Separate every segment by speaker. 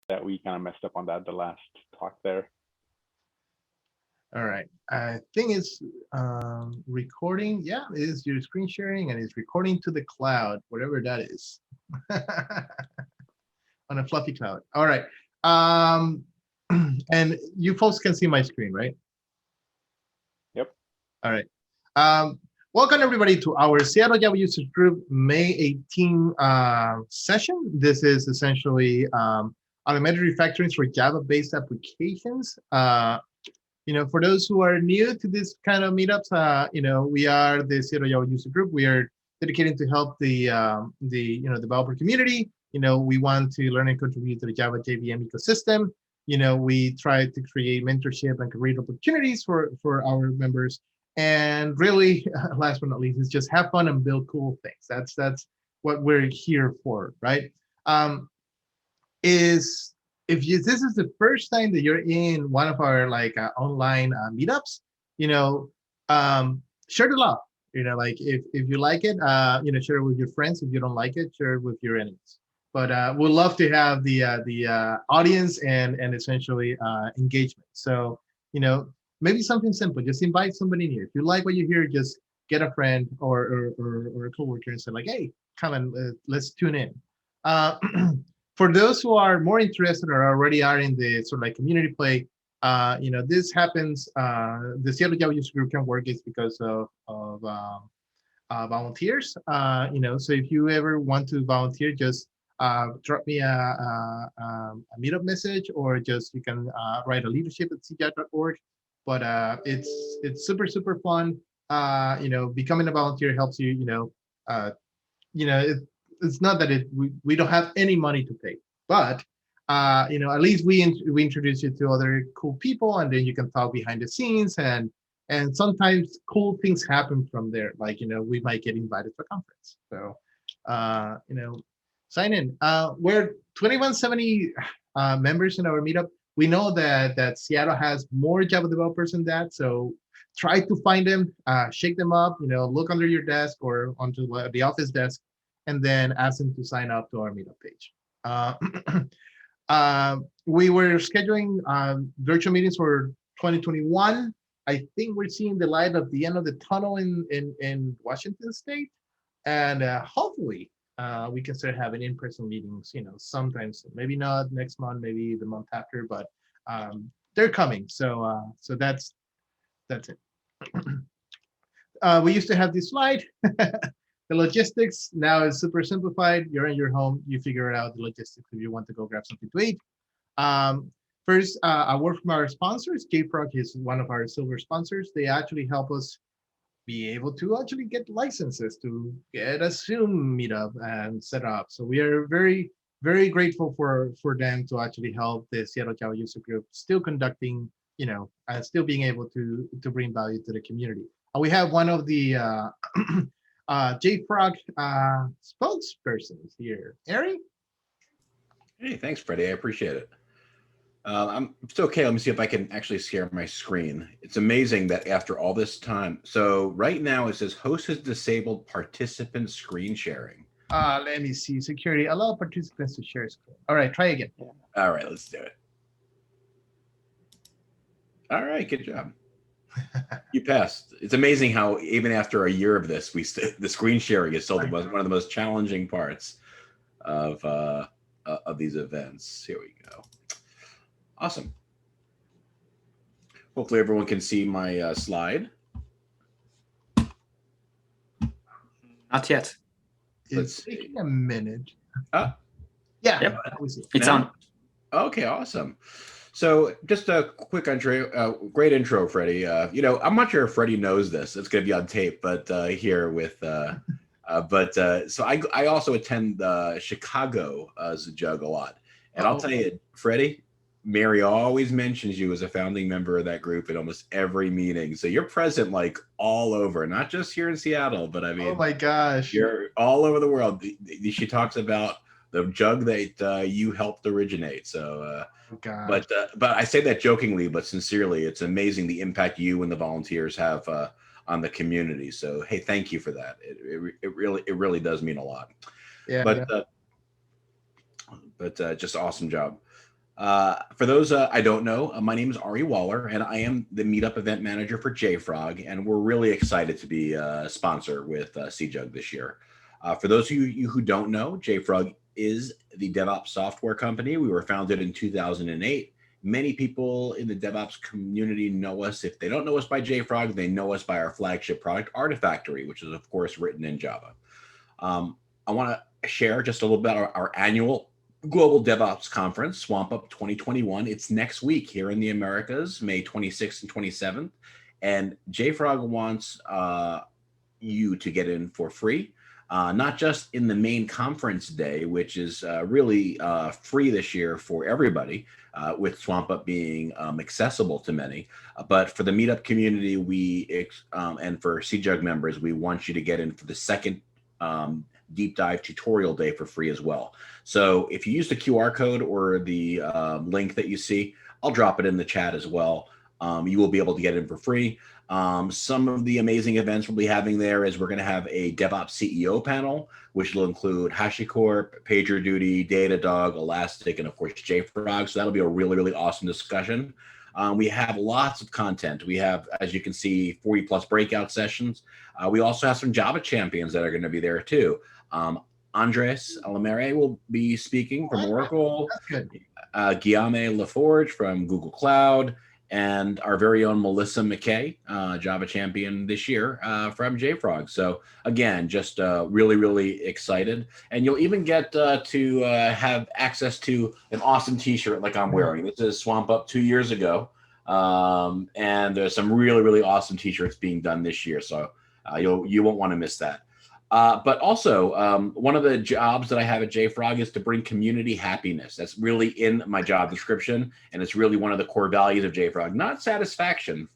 Speaker 1: that we kind of messed up on that the last talk there.
Speaker 2: All right. I think it's recording. Yeah, it is your screen sharing and it's recording to the cloud, whatever that is. On a fluffy cloud. All right. And you folks can see my screen, right?
Speaker 1: Yep.
Speaker 2: All right. Welcome everybody to our Seattle Java Users Group May 18 session. This is essentially automated refactorings for Java-based applications. For those who are new to this kind of meetups, we are the Seattle Java User Group. We are dedicated to help the developer community. We want to learn and contribute to the Java JVM ecosystem. We try to create mentorship and career opportunities for our members. And really, last but not least, is just have fun and build cool things. That's what we're here for, right? This is the first time that you're in one of our online meetups, share the love. If you like it, share it with your friends. If you don't like it, share it with your enemies. But we'd love to have the audience and essentially engagement. So maybe something simple. Just invite somebody new. If you like what you hear, just get a friend or a coworker and say like, hey, come and let's tune in. For those who are more interested or already are in the sort of like community play, this happens. The Seattle Java User Group can work is because of volunteers. So if you ever want to volunteer, just drop me a meetup message, or just you can write a leadership at SeaJUG.org. But it's super fun. Becoming a volunteer helps you. It's not that we don't have any money to pay, but at least we introduce you to other cool people, and then you can talk behind the scenes, and sometimes cool things happen from there. Like we might get invited to a conference. So sign in. We're 2170 members in our meetup. We know that Seattle has more Java developers than that, so try to find them, shake them up. Look under your desk or onto the office desk, and then ask them to sign up to our meetup page. We were scheduling virtual meetings for 2021. I think we're seeing the light at the end of the tunnel in Washington State, and hopefully we can start having in-person meetings. Sometimes maybe not next month, maybe the month after, but they're coming. So that's it. We used to have this slide. The logistics now is super simplified. You're in your home, you figure out the logistics if you want to go grab something to eat. First, a word from our sponsors. JFrog is one of our silver sponsors. They actually help us be able to actually get licenses to get a Zoom meetup and set up. So we are very, very grateful for them to actually help the Seattle Java User Group still conducting, and still being able to bring value to the community. And we have one of the JFrog spokespersons here. Ari?
Speaker 3: Hey, thanks, Freddie. I appreciate it. It's okay. Let me see if I can actually share my screen. It's amazing that after all this time. So right now it says host has disabled participant screen sharing.
Speaker 2: Let me see. Security. Allow participants to share screen. All right, try again.
Speaker 3: All right, let's do it. All right, good job. You passed. It's amazing how even after a year of this, the screen sharing is still one of the most challenging parts of these events. Here we go. Awesome. Hopefully everyone can see my slide.
Speaker 4: Not yet.
Speaker 2: It's taking a minute.
Speaker 3: Yeah.
Speaker 4: Yep. It's on.
Speaker 3: Okay, awesome. So just a quick intro, great intro, Freddie. I'm not sure if Freddie knows this. It's going to be on tape, but here with, so I also attend Chicago SeaJUG a lot. And I'll tell you, Freddie, Mary always mentions you as a founding member of that group in almost every meeting. So you're present like all over, not just here in Seattle, but I mean,
Speaker 2: oh my gosh,
Speaker 3: you're all over the world. She talks about the JUG that you helped originate. So, but I say that jokingly, but sincerely, it's amazing the impact you and the volunteers have on the community. So, hey, thank you for that. It really does mean a lot.
Speaker 2: Yeah.
Speaker 3: But just awesome job. For those I don't know, my name is Ari Waller, and I am the Meetup event manager for JFrog, and we're really excited to be a sponsor with SeaJUG this year. For those of you who don't know, JFrog is the DevOps software company. We were founded in 2008. Many people in the DevOps community know us. If they don't know us by JFrog, they know us by our flagship product, Refactoring, which is, of course, written in Java. I want to share just a little bit about our annual Global DevOps Conference, Swamp Up 2021. It's next week here in the Americas, May 26th and 27th. And JFrog wants you to get in for free, not just in the main conference day, which is really free this year for everybody, with Swamp Up being accessible to many. But for the Meetup community, and for SeaJUG members, we want you to get in for the second deep dive tutorial day for free as well. So if you use the QR code or the link that you see, I'll drop it in the chat as well. You will be able to get in for free. Some of the amazing events we'll be having there is we're going to have a DevOps CEO panel, which will include HashiCorp, PagerDuty, Datadog, Elastic, and of course JFrog. So that'll be a really, really awesome discussion. We have lots of content. We have, as you can see, 40 plus breakout sessions. We also have some Java champions that are going to be there too. Andres Alamere will be speaking from Oracle, Guillaume Laforge from Google Cloud, and our very own Melissa McKay, Java champion this year from JFrog. So again, just really, really excited. And you'll even get to have access to an awesome t-shirt like I'm wearing. This is Swamp Up 2 years ago. And there's some really, really awesome t-shirts being done this year. So you won't want to miss that. But also, one of the jobs that I have at JFrog is to bring community happiness. That's really in my job description, and it's really one of the core values of JFrog. Not satisfaction,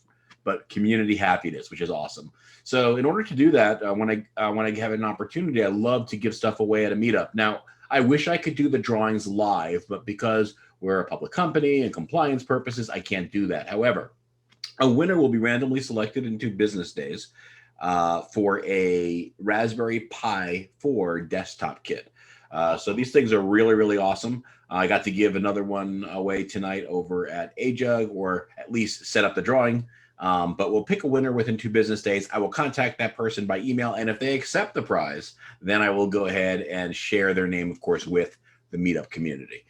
Speaker 3: but community happiness, which is awesome. So in order to do that, when I have an opportunity, I love to give stuff away at a meetup. Now, I wish I could do the drawings live, but because we're a public company and compliance purposes, I can't do that. However, a winner will be randomly selected in 2 business days for a Raspberry Pi 4 desktop kit. So these things are really, really awesome. I got to give another one away tonight over at SeaJUG, or at least set up the drawing. But we'll pick a winner within 2 business days. I will contact that person by email, and if they accept the prize, then I will go ahead and share their name, of course, with the Meetup community.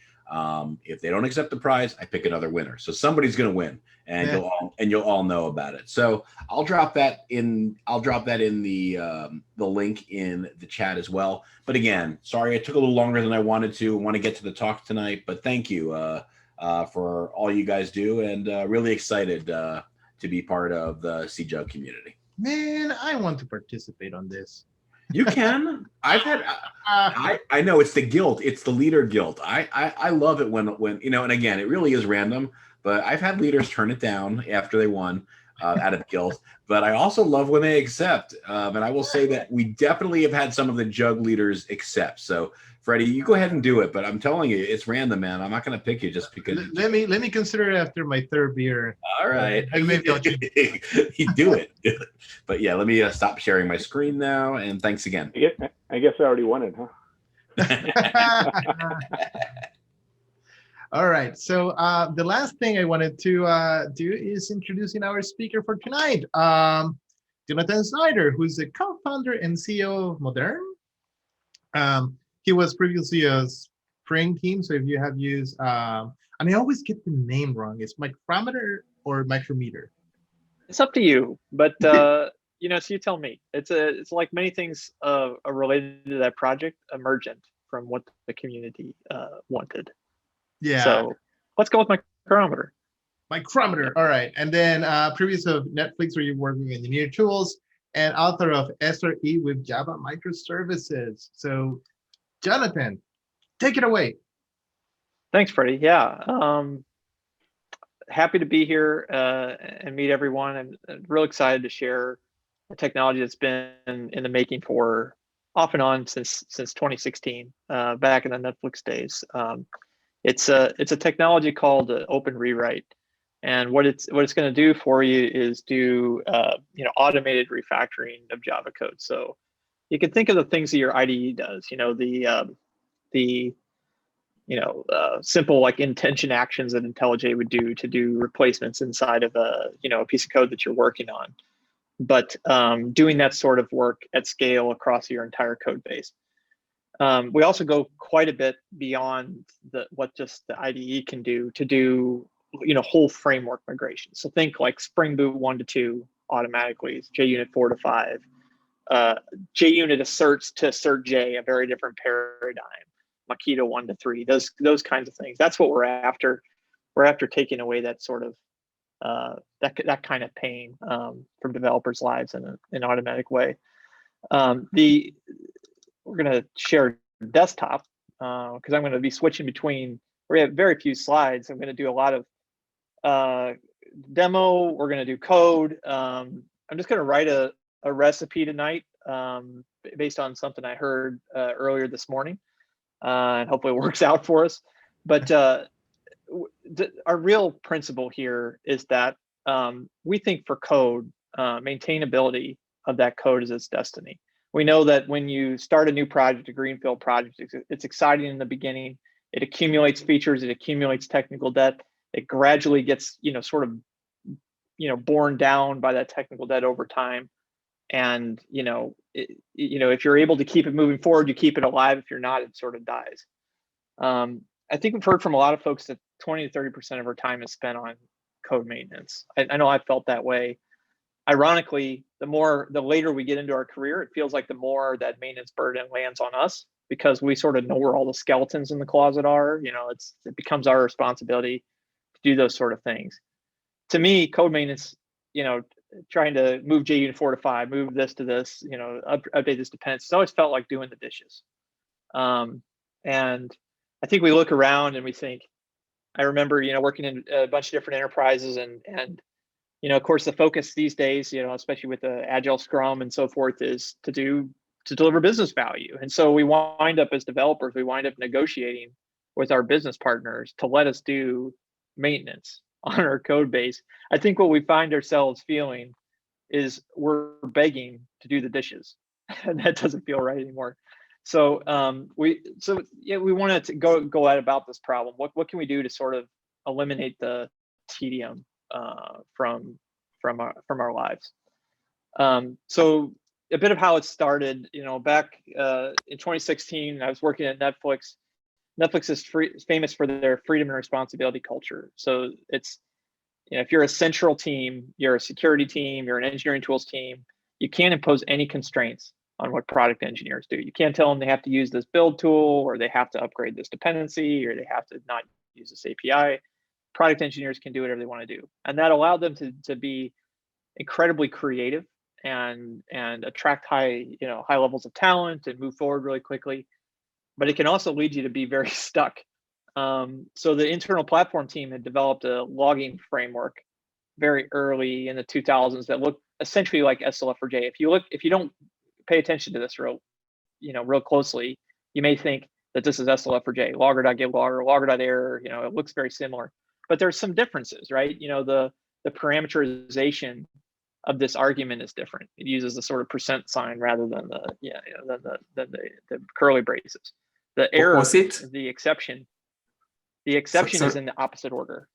Speaker 3: If they don't accept the prize, I pick another winner. So somebody's going to win, and you'll all know about it. So I'll drop that in. I'll drop that in the link in the chat as well. But again, sorry it took a little longer than I wanted to. I want to get to the talk tonight, but thank you for all you guys do, and really excited to be part of the SeaJUG community.
Speaker 2: Man, I want to participate on this.
Speaker 3: You can. I've had. I know it's the guilt. It's the leader guilt. I love it when and again, it really is random. But I've had leaders turn it down after they won out of guilt. But I also love when they accept. And I will say that we definitely have had some of the JUG leaders accept. So Freddie, you go ahead and do it. But I'm telling you, it's random, man. I'm not going to pick you just because.
Speaker 2: Let me consider it after my 3rd beer.
Speaker 3: All right.
Speaker 2: Maybe I'll
Speaker 3: do it. But yeah, let me stop sharing my screen now. And thanks again.
Speaker 1: I guess I already won it, huh?
Speaker 2: All right. So the last thing I wanted to do is introducing our speaker for tonight, Jonathan Snyder, who's the co-founder and CEO of Modern. He was previously a Spring team. So if you have used, and I always get the name wrong. It's micrometer or micrometer.
Speaker 5: It's up to you, but so you tell me. It's like many things related to that project, emergent from what the community wanted.
Speaker 2: Yeah.
Speaker 5: So let's go with micrometer.
Speaker 2: Micrometer. All right. And then previous of Netflix, where you work with engineer tools, and author of SRE with Java microservices. So, Jonathan, take it away.
Speaker 5: Thanks, Freddie. Yeah. Happy to be here and meet everyone. I'm real excited to share a technology that's been in the making for off and on since 2016, back in the Netflix days. It's a technology called OpenRewrite, and what it's going to do for you is do automated refactoring of Java code. So you can think of the things that your IDE does. The simple like intention actions that IntelliJ would do to do replacements inside of a piece of code that you're working on. But doing that sort of work at scale across your entire code base. We also go quite a bit beyond what just the IDE can do to do whole framework migration. So think like Spring Boot 1 to 2 automatically, JUnit 4 to 5. JUnit asserts to assert J, a very different paradigm. Makito 1 to 3, those kinds of things. That's what we're after. We're after taking away that sort of that kind of pain from developers' lives in an automatic way. We're going to share desktop because I'm going to be switching between. We have very few slides. I'm going to do a lot of demo. We're going to do code. I'm just going to write a recipe tonight based on something I heard earlier this morning, and hopefully it works out for us. But our real principle here is that we think for code, maintainability of that code is its destiny. We know that when you start a new project, a greenfield project, it's exciting in the beginning. It accumulates features, it accumulates technical debt. It gradually gets, sort of, borne down by that technical debt over time. And, if you're able to keep it moving forward, you keep it alive. If you're not, it sort of dies. I think we've heard from a lot of folks that 20 to 30% of our time is spent on code maintenance. I know I've felt that way. Ironically, the later we get into our career, it feels like the more that maintenance burden lands on us because we sort of know where all the skeletons in the closet are. It becomes our responsibility to do those sort of things. To me, code maintenance, trying to move JUnit 4 to 5, move this to this, update this dependency, it's always felt like doing the dishes. And I think we look around and we think, I remember, working in a bunch of different enterprises and of course, the focus these days, especially with the Agile Scrum and so forth, is to deliver business value. And so we wind up as developers, we wind up negotiating with our business partners to let us do maintenance on our code base. I think what we find ourselves feeling is we're begging to do the dishes, and that doesn't feel right anymore. So we wanted to go at about this problem. What can we do to sort of eliminate the tedium from our lives? So a bit of how it started, back in 2016, I was working at Netflix. Netflix is famous for their freedom and responsibility culture. So it's, if you're a central team, you're a security team, you're an engineering tools team, you can't impose any constraints on what product engineers do. You can't tell them they have to use this build tool, or they have to upgrade this dependency, or they have to not use this API. Product engineers can do whatever they want to do. And that allowed them to be incredibly creative and attract high levels of talent and move forward really quickly. But it can also lead you to be very stuck. So the internal platform team had developed a logging framework very early in the 2000s that looked essentially like SLF4J. If you don't pay attention to this real closely, you may think that this is SLF4J, logger.get logger, logger.error, it looks very similar. But there's some differences, right? The parameterization of this argument is different. It uses the sort of percent sign rather than the curly braces. The error,
Speaker 6: was it?
Speaker 5: the exception is in the opposite order.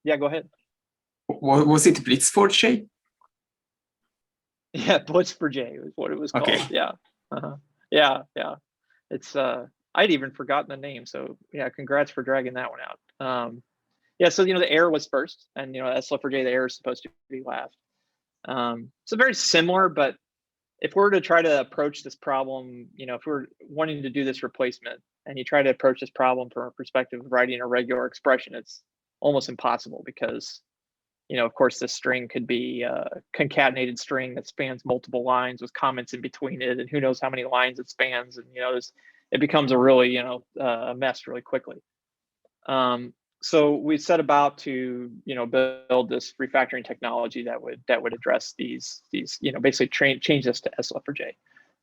Speaker 5: Yeah, go ahead.
Speaker 6: Was it Blitz4J?
Speaker 5: Yeah, Blitz4J was what it was called.
Speaker 6: Okay.
Speaker 5: Yeah. Yeah. It's I'd even forgotten the name. So yeah, congrats for dragging that one out. Yeah, so the error was first, and SLF4J, the error is supposed to be last. So very similar, but if we're to try to approach this problem, if we're wanting to do this replacement and you try to approach this problem from a perspective of writing a regular expression, it's almost impossible because, of course, this string could be a concatenated string that spans multiple lines with comments in between it, and who knows how many lines it spans, and it becomes a really a mess really quickly. So we set about to build this refactoring technology that would address these basically change this to SLF4J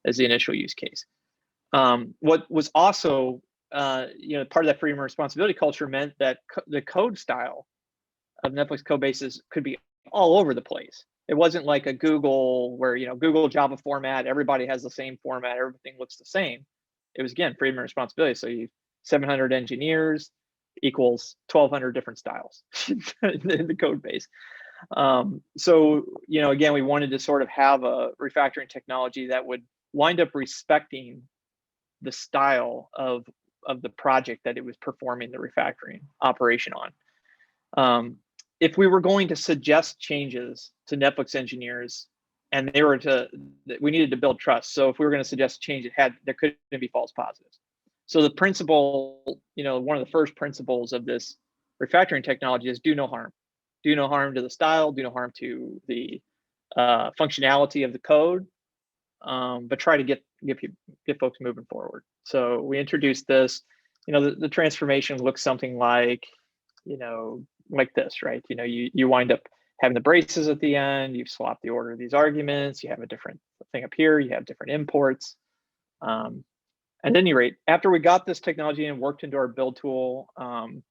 Speaker 5: as the initial use case. What was also part of that freedom and responsibility culture meant that the code style of Netflix code bases could be all over the place. It wasn't like a Google where Google Java format, everybody has the same format, everything looks the same. It was, again, freedom and responsibility. So 700 engineers equals 1,200 different styles in the code base. So, again, we wanted to sort of have a refactoring technology that would wind up respecting the style of the project that it was performing the refactoring operation on. If we were going to suggest changes to Netflix engineers, and we needed to build trust. So if we were going to suggest change, there couldn't be false positives. So the principle, one of the first principles of this refactoring technology is do no harm. Do no harm to the style, do no harm to the functionality of the code, but try to get folks moving forward. So we introduced this. The transformation looks something like this, right? You wind up having the braces at the end, you've swapped the order of these arguments, you have a different thing up here, you have different imports. At any rate, after we got this technology and worked into our build tool, and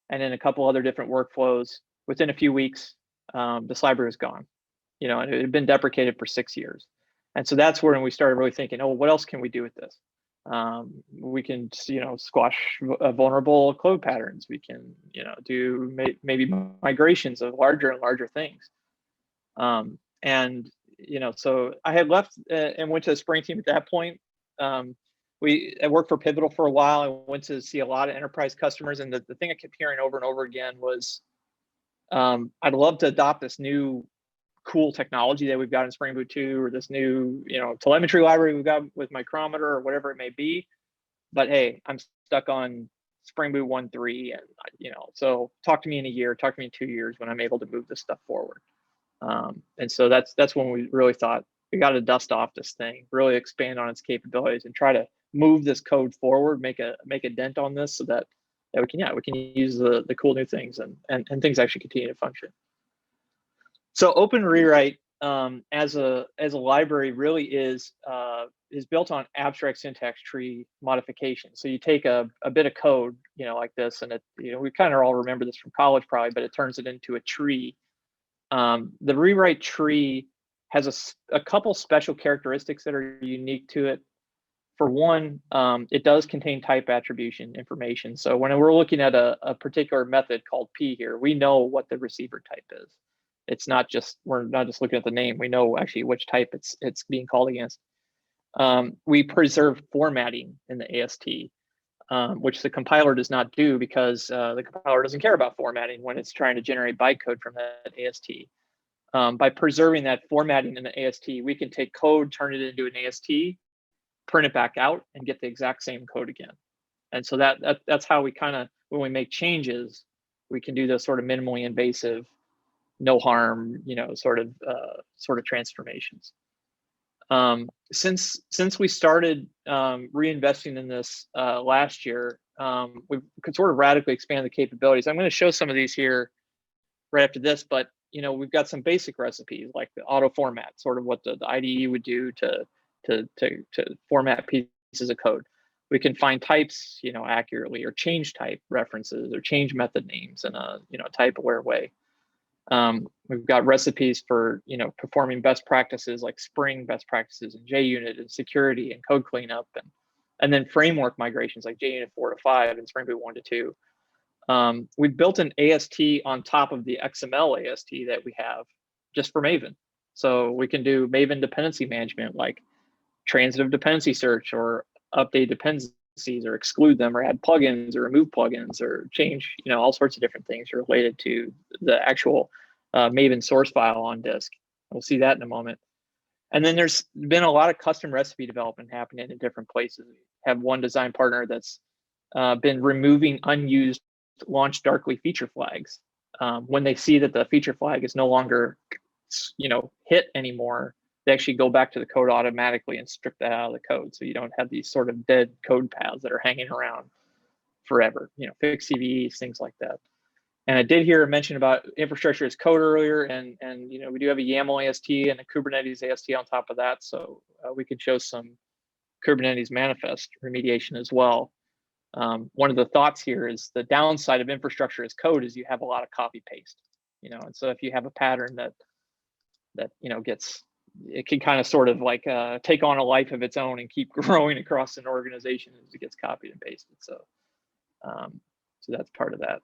Speaker 5: in a couple other different workflows, within a few weeks, this library was gone. And it had been deprecated for 6 years. And so that's when we started really thinking, oh, what else can we do with this? We can, squash vulnerable code patterns. We can, do maybe migrations of larger and larger things. So I had left and went to the Spring team at that point. I worked for Pivotal for a while. I went to see a lot of enterprise customers, and the thing I kept hearing over and over again was, I'd love to adopt this new cool technology that we've got in Spring Boot 2, or this new, telemetry library we've got with Micrometer, or whatever it may be. But hey, I'm stuck on Spring Boot 1.3, and so talk to me in a year, talk to me in 2 years when I'm able to move this stuff forward. And so that's when we really thought we got to dust off this thing, really expand on its capabilities, and try to move this code forward, make a dent on this, so that we can use the cool new things and things actually continue to function. So OpenRewrite as a library really is built on abstract syntax tree modification. So you take a bit of code, like this, and we kind of all remember this from college probably, but it turns it into a tree. The rewrite tree has a couple special characteristics that are unique to it. For one, it does contain type attribution information. So when we're looking at a particular method called P here, we know what the receiver type is. We're not just looking at the name. We know actually which type it's being called against. We preserve formatting in the AST, which the compiler does not do, because the compiler doesn't care about formatting when it's trying to generate bytecode from that AST. By preserving that formatting in the AST, we can take code, turn it into an AST, print it back out, and get the exact same code again. And so that's how we kind of, when we make changes, we can do those sort of minimally invasive, no harm, sort of transformations. Since we started reinvesting in this last year, we could sort of radically expand the capabilities. I'm going to show some of these here right after this, but we've got some basic recipes like the auto format, sort of what the IDE would do to format pieces of code. We can find types, accurately, or change type references, or change method names in a type-aware way. We've got recipes for performing best practices like Spring best practices in JUnit, and security and code cleanup, and then framework migrations like JUnit 4 to 5 and Spring Boot 1 to 2. We've built an AST on top of the XML AST that we have just for Maven. So we can do Maven dependency management, like transitive dependency search, or update dependencies, or exclude them, or add plugins, or remove plugins, or change, all sorts of different things related to the actual Maven source file on disk. We'll see that in a moment. And then there's been a lot of custom recipe development happening in different places. We have one design partner that's been removing unused launch darkly feature flags. When they see that the feature flag is no longer, hit anymore, they actually go back to the code automatically and strip that out of the code, so you don't have these sort of dead code paths that are hanging around forever. Fix CVEs, things like that. And I did hear a mention about infrastructure as code earlier, and we do have a YAML AST and a Kubernetes AST on top of that, so we could show some Kubernetes manifest remediation as well. One of the thoughts here is the downside of infrastructure as code is you have a lot of copy paste, and so if you have a pattern that it can kind of sort of like take on a life of its own and keep growing across an organization as it gets copied and pasted. So So that's part of that.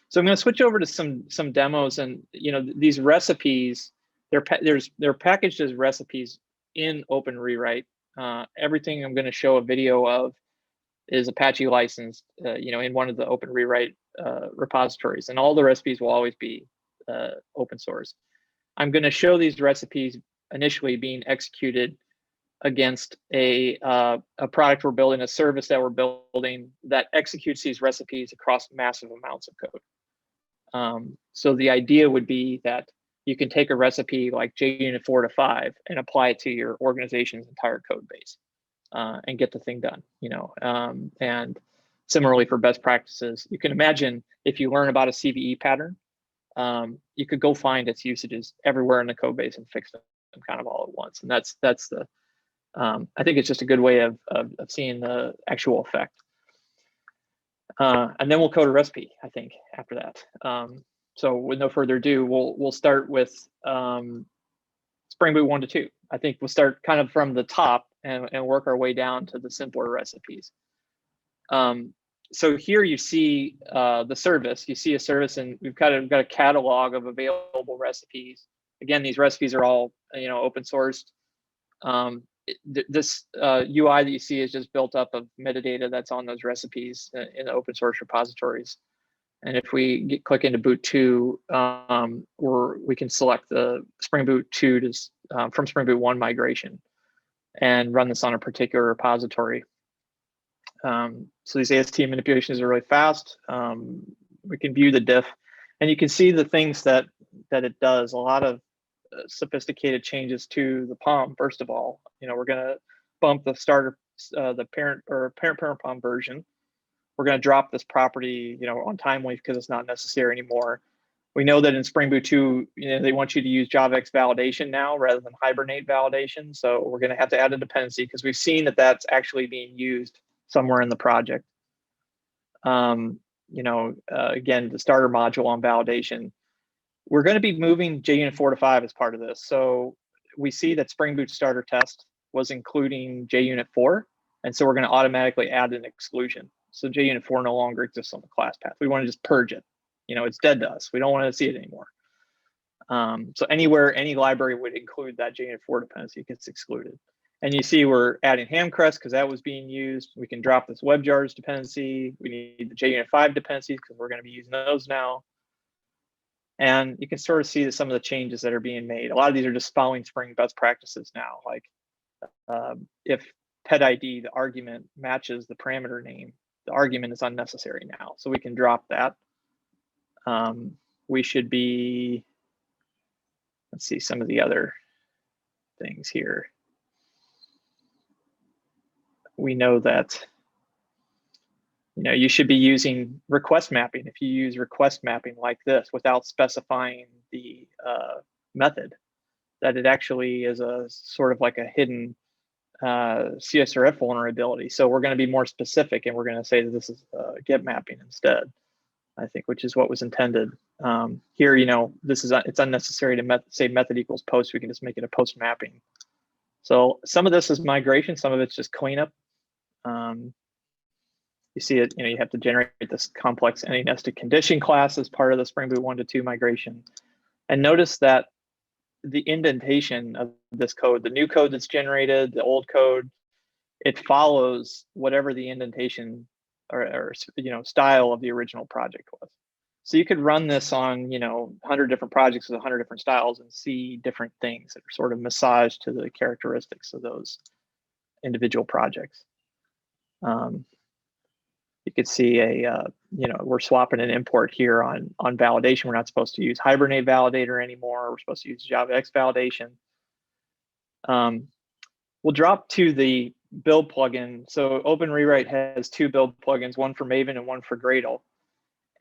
Speaker 5: So I'm going to switch over to some demos, and these recipes, they're packaged as recipes in OpenRewrite. Everything I'm going to show a video of is Apache licensed, in one of the OpenRewrite repositories, and all the recipes will always be open source. I'm going to show these recipes initially being executed against a product we're building, a service that we're building that executes these recipes across massive amounts of code. So the idea would be that you can take a recipe like JUnit 4 to 5 and apply it to your organization's entire code base and get the thing done. And similarly for best practices, you can imagine if you learn about a CVE pattern, you could go find its usages everywhere in the code base and fix them kind of all at once. And that's the I think it's just a good way of seeing the actual effect. And then we'll code a recipe, I think, after that. So with no further ado, we'll start with Spring Boot 1 to 2. I think we'll start kind of from the top and work our way down to the simpler recipes. So here you see the service. You see a service, and we've kind of got a catalog of available recipes. Again, these recipes are all open sourced. This UI that you see is just built up of metadata that's on those recipes in the open source repositories. And if we click into Boot 2, we can select the Spring Boot 2 to, from Spring Boot 1 migration and run this on a particular repository. So these AST manipulations are really fast. We can view the diff, and you can see the things that it does. A lot of sophisticated changes to the POM. First of all, we're going to bump the starter, the parent POM version. We're going to drop this property, on time wave because it's not necessary anymore. We know that in Spring Boot 2, they want you to use JavaX validation now rather than Hibernate validation. So we're going to have to add a dependency because we've seen that that's actually being used somewhere in the project. Again, the starter module on validation. We're going to be moving JUnit 4 to 5 as part of this. So we see that Spring Boot starter test was including JUnit 4. And so we're going to automatically add an exclusion. So JUnit 4 no longer exists on the class path. We want to just purge it. It's dead to us. We don't want to see it anymore. So anywhere, any library would include that JUnit 4 dependency gets excluded. And you see we're adding Hamcrest because that was being used. We can drop this WebJars dependency. We need the JUnit 5 dependencies because we're going to be using those now. And you can sort of see some of the changes that are being made. A lot of these are just following Spring best practices now. Like if pet ID, the argument matches the parameter name, the argument is unnecessary now. So we can drop that. We should be, let's see some of the other things here. We know that you should be using request mapping. If you use request mapping like this without specifying the method, that it actually is a sort of like a hidden CSRF vulnerability. So we're going to be more specific, and we're going to say that this is get mapping instead, I think, which is what was intended. Here, it's unnecessary to say method equals post. We can just make it a post mapping. So some of this is migration, some of it's just cleanup. You see it, you have to generate this complex any nested condition class as part of the Spring Boot 1 to 2 migration. And notice that the indentation of this code, the new code that's generated, the old code, it follows whatever the indentation or style of the original project was. So you could run this on 100 different projects with 100 different styles and see different things that are sort of massaged to the characteristics of those individual projects. You could see we're swapping an import here on validation. We're not supposed to use Hibernate validator anymore. We're supposed to use JavaX validation. We'll drop to the build plugin. So OpenRewrite has 2 build plugins, one for Maven and one for Gradle.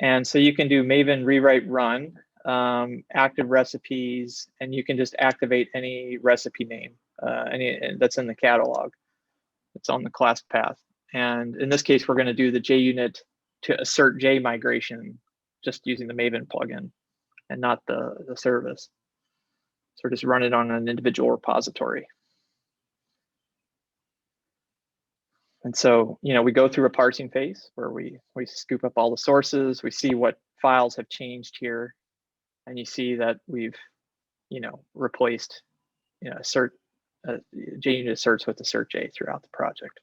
Speaker 5: And so you can do Maven rewrite run, active recipes, and you can just activate any recipe name, any that's in the catalog. It's on the class path. And in this case, we're going to do the JUnit to assert J migration just using the Maven plugin and not the service. So just run it on an individual repository. And so, we go through a parsing phase where we scoop up all the sources, we see what files have changed here, and you see that we've, replaced, JUnit asserts with assert J throughout the project.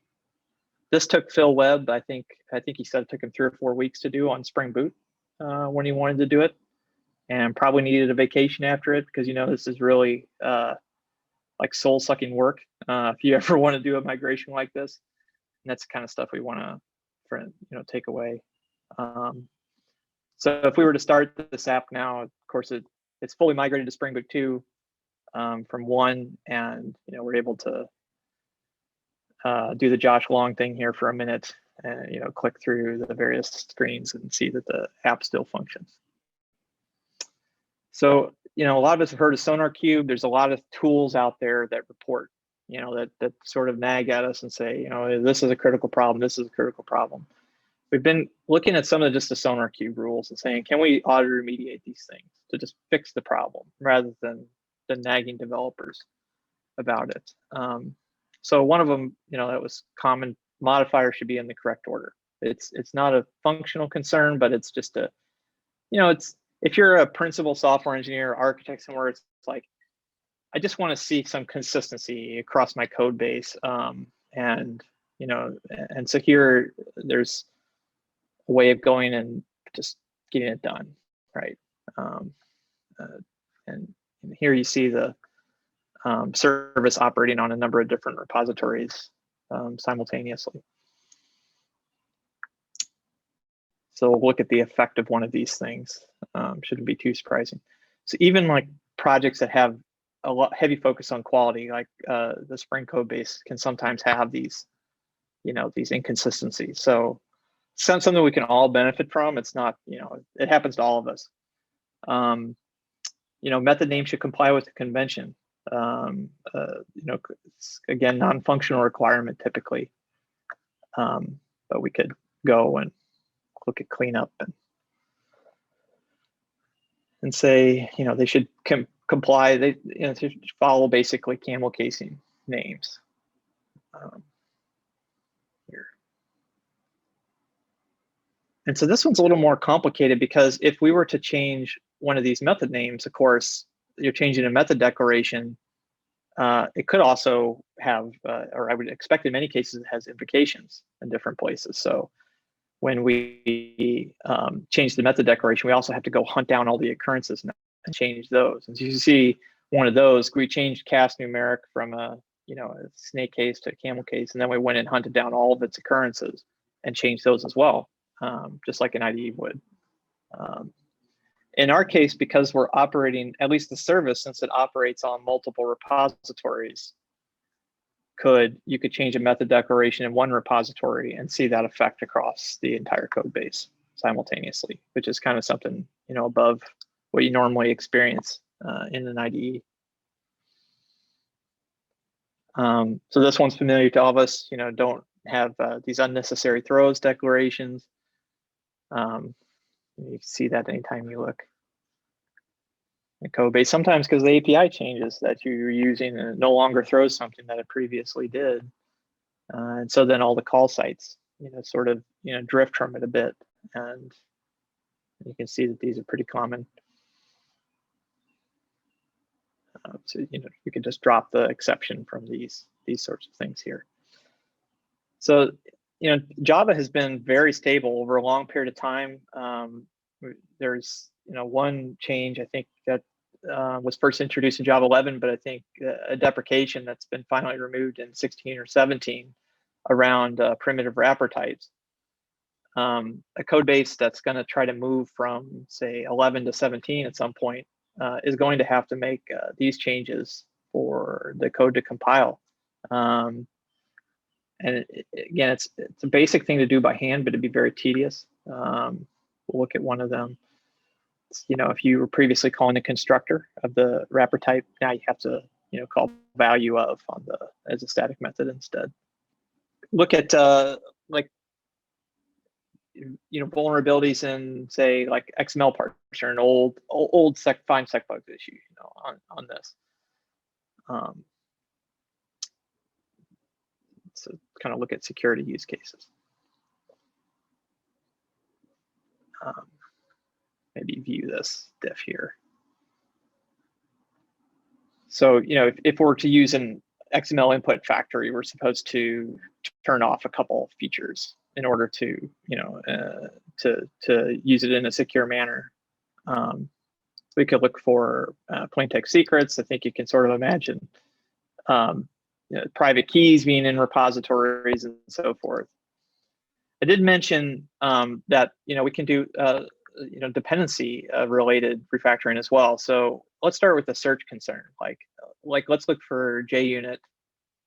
Speaker 5: This took Phil Webb, I think he said it took him 3 or 4 weeks to do on Spring Boot when he wanted to do it, and probably needed a vacation after it because this is really like soul-sucking work. If you ever want to do a migration like this, and that's the kind of stuff we want to take away. So if we were to start this app now, of course it's fully migrated to Spring Boot 2 from 1, and we're able to do the Josh Long thing here for a minute and click through the various screens and see that the app still functions. So a lot of us have heard of SonarQube. There's a lot of tools out there that report, that sort of nag at us and say, this is a critical problem, this is a critical problem. We've been looking at some of just the SonarQube rules and saying, can we auto remediate these things to just fix the problem rather than nagging developers about it? So one of them, that was common, modifier should be in the correct order. It's not a functional concern, but it's just a, it's, if you're a principal software engineer or architect somewhere, it's like, I just want to see some consistency across my code base. And so here there's a way of going and just getting it done, right? And here you see the service operating on a number of different repositories simultaneously. So we'll look at the effect of one of these things. Shouldn't be too surprising. So even like projects that have a heavy focus on quality, like the Spring code base, can sometimes have these, these inconsistencies. So something we can all benefit from. It's not, it happens to all of us. Method name should comply with the convention. It's, again, non-functional requirement typically, but we could go and look at cleanup and say, they should comply. They should follow basically camel casing names. Here. And so this one's a little more complicated because if we were to change one of these method names, of course, you're changing a method declaration. It could also have, or I would expect in many cases, it has invocations in different places. So when we change the method declaration, we also have to go hunt down all the occurrences and change those. And so you see one of those, we changed cast numeric from a snake case to a camel case, and then we went and hunted down all of its occurrences and changed those as well, just like an IDE would. In our case, because we're operating, at least the service, since it operates on multiple repositories, you could change a method declaration in one repository and see that effect across the entire code base simultaneously, which is kind of something above what you normally experience in an IDE. So this one's familiar to all of us. Don't have these unnecessary throws declarations. You see that anytime you look at code base. Sometimes because the API changes that you're using and it no longer throws something that it previously did. And so then all the call sites, sort of, drift from it a bit. And you can see that these are pretty common. So, we could just drop the exception from these sorts of things here. So, Java has been very stable over a long period of time. There's, one change I think that was first introduced in Java 11, but I think a deprecation that's been finally removed in 16 or 17 around primitive wrapper types. A code base that's going to try to move from, say, 11 to 17 at some point is going to have to make these changes for the code to compile. And again, it's a basic thing to do by hand, but it'd be very tedious. We'll look at one of them. If you were previously calling a constructor of the wrapper type, now you have to, call value of as a static method instead. Look at vulnerabilities in, say, like XML parser, an old find sec bugs issue, on this. So kind of look at security use cases. Maybe view this diff here. So, if we're to use an XML input factory, we're supposed to turn off a couple features in order to, to use it in a secure manner. We could look for plain text secrets. I think you can sort of imagine private keys being in repositories and so forth. I did mention that we can do dependency related refactoring as well. So let's start with the search concern. Like let's look for JUnit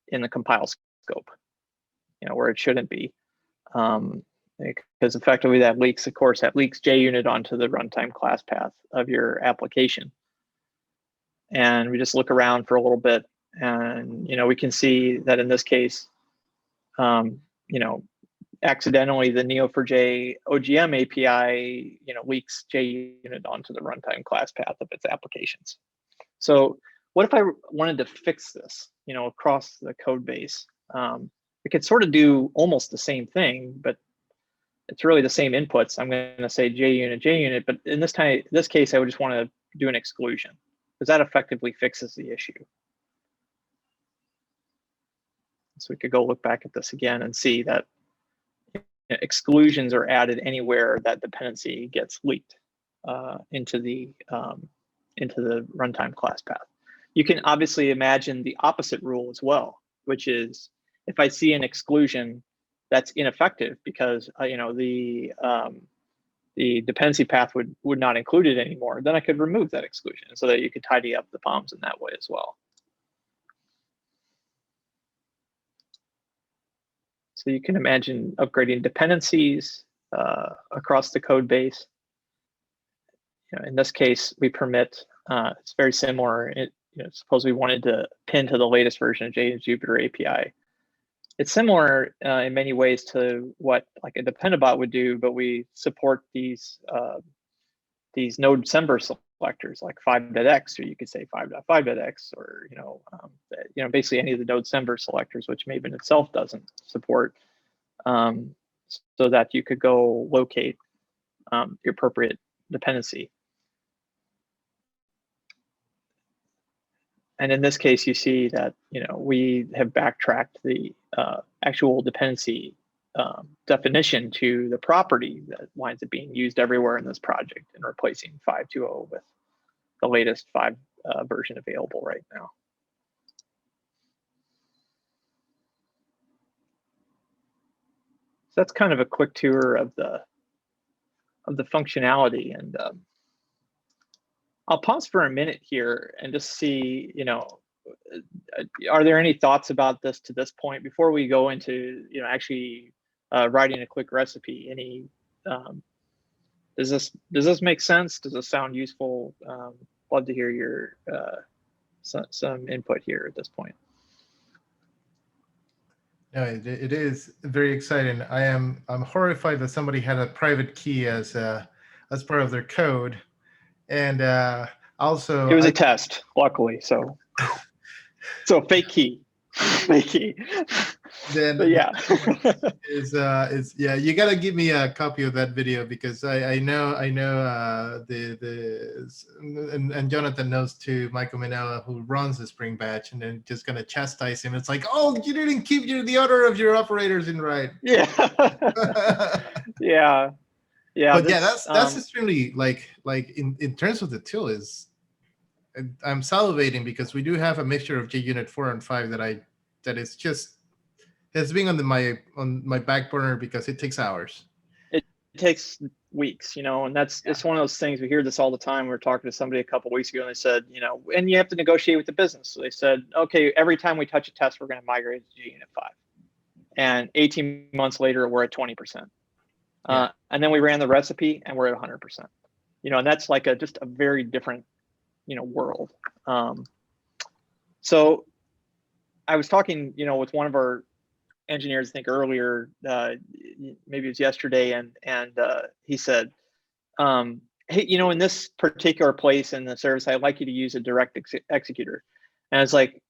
Speaker 5: in the compile scope, where it shouldn't be, because effectively that leaks JUnit onto the runtime class path of your application. And we just look around for a little bit, and we can see that in this case, accidentally the Neo4j OGM API, leaks JUnit onto the runtime class path of its applications. So what if I wanted to fix this, across the code base? We could sort of do almost the same thing, but it's really the same inputs. I'm going to say JUnit, but in this case, I would just want to do an exclusion, because that effectively fixes the issue. So we could go look back at this again and see that exclusions are added anywhere that dependency gets leaked into the runtime class path. You can obviously imagine the opposite rule as well, which is if I see an exclusion that's ineffective because the dependency path would not include it anymore, then I could remove that exclusion so that you could tidy up the problems in that way as well. So you can imagine upgrading dependencies across the code base. In this case, we permit, it's very similar. Suppose we wanted to pin to the latest version of JUpiter API. It's similar in many ways to what like a dependabot would do, but we support these node semver selectors like 5.x, or you could say 5.5.x, or basically any of the node semver selectors, which Maven itself doesn't support, so that you could go locate the appropriate dependency. And in this case, you see that we have backtracked the actual dependency definition to the property that winds up being used everywhere in this project, and replacing 5.2.0 with the latest 5 version available right now. So that's kind of a quick tour of the functionality, and I'll pause for a minute here and just see, are there any thoughts about this to this point before we go into, actually writing a quick recipe? Any, does this make sense? Does this sound useful? Love to hear your some input here at this point.
Speaker 2: No, it is very exciting. I'm horrified that somebody had a private key as part of their code. And also,
Speaker 5: it was a test, luckily. So fake key.
Speaker 2: Then,
Speaker 5: but yeah,
Speaker 2: yeah. You gotta give me a copy of that video, because I know and Jonathan knows too, Michael Minoa, who runs the Spring batch, and then just gonna chastise him. It's like, oh, you didn't keep the order of your operators in right.
Speaker 5: Yeah. Yeah. Yeah,
Speaker 2: but yeah, that's extremely like in terms of the tool is, I'm salivating because we do have a mixture of JUnit 4 and 5 that is just has been on my back burner because it takes hours.
Speaker 5: It takes weeks, and it's one of those things. We hear this all the time. We were talking to somebody a couple of weeks ago, and they said, and you have to negotiate with the business. So they said, okay, every time we touch a test, we're going to migrate to JUnit 5, and 18 months later, we're at 20%. And then we ran the recipe and we're at 100%, and that's like just a very different, world. So I was talking, with one of our engineers, I think earlier, maybe it was yesterday, and he said, hey, in this particular place in the service, I'd like you to use a direct executor. And it's like,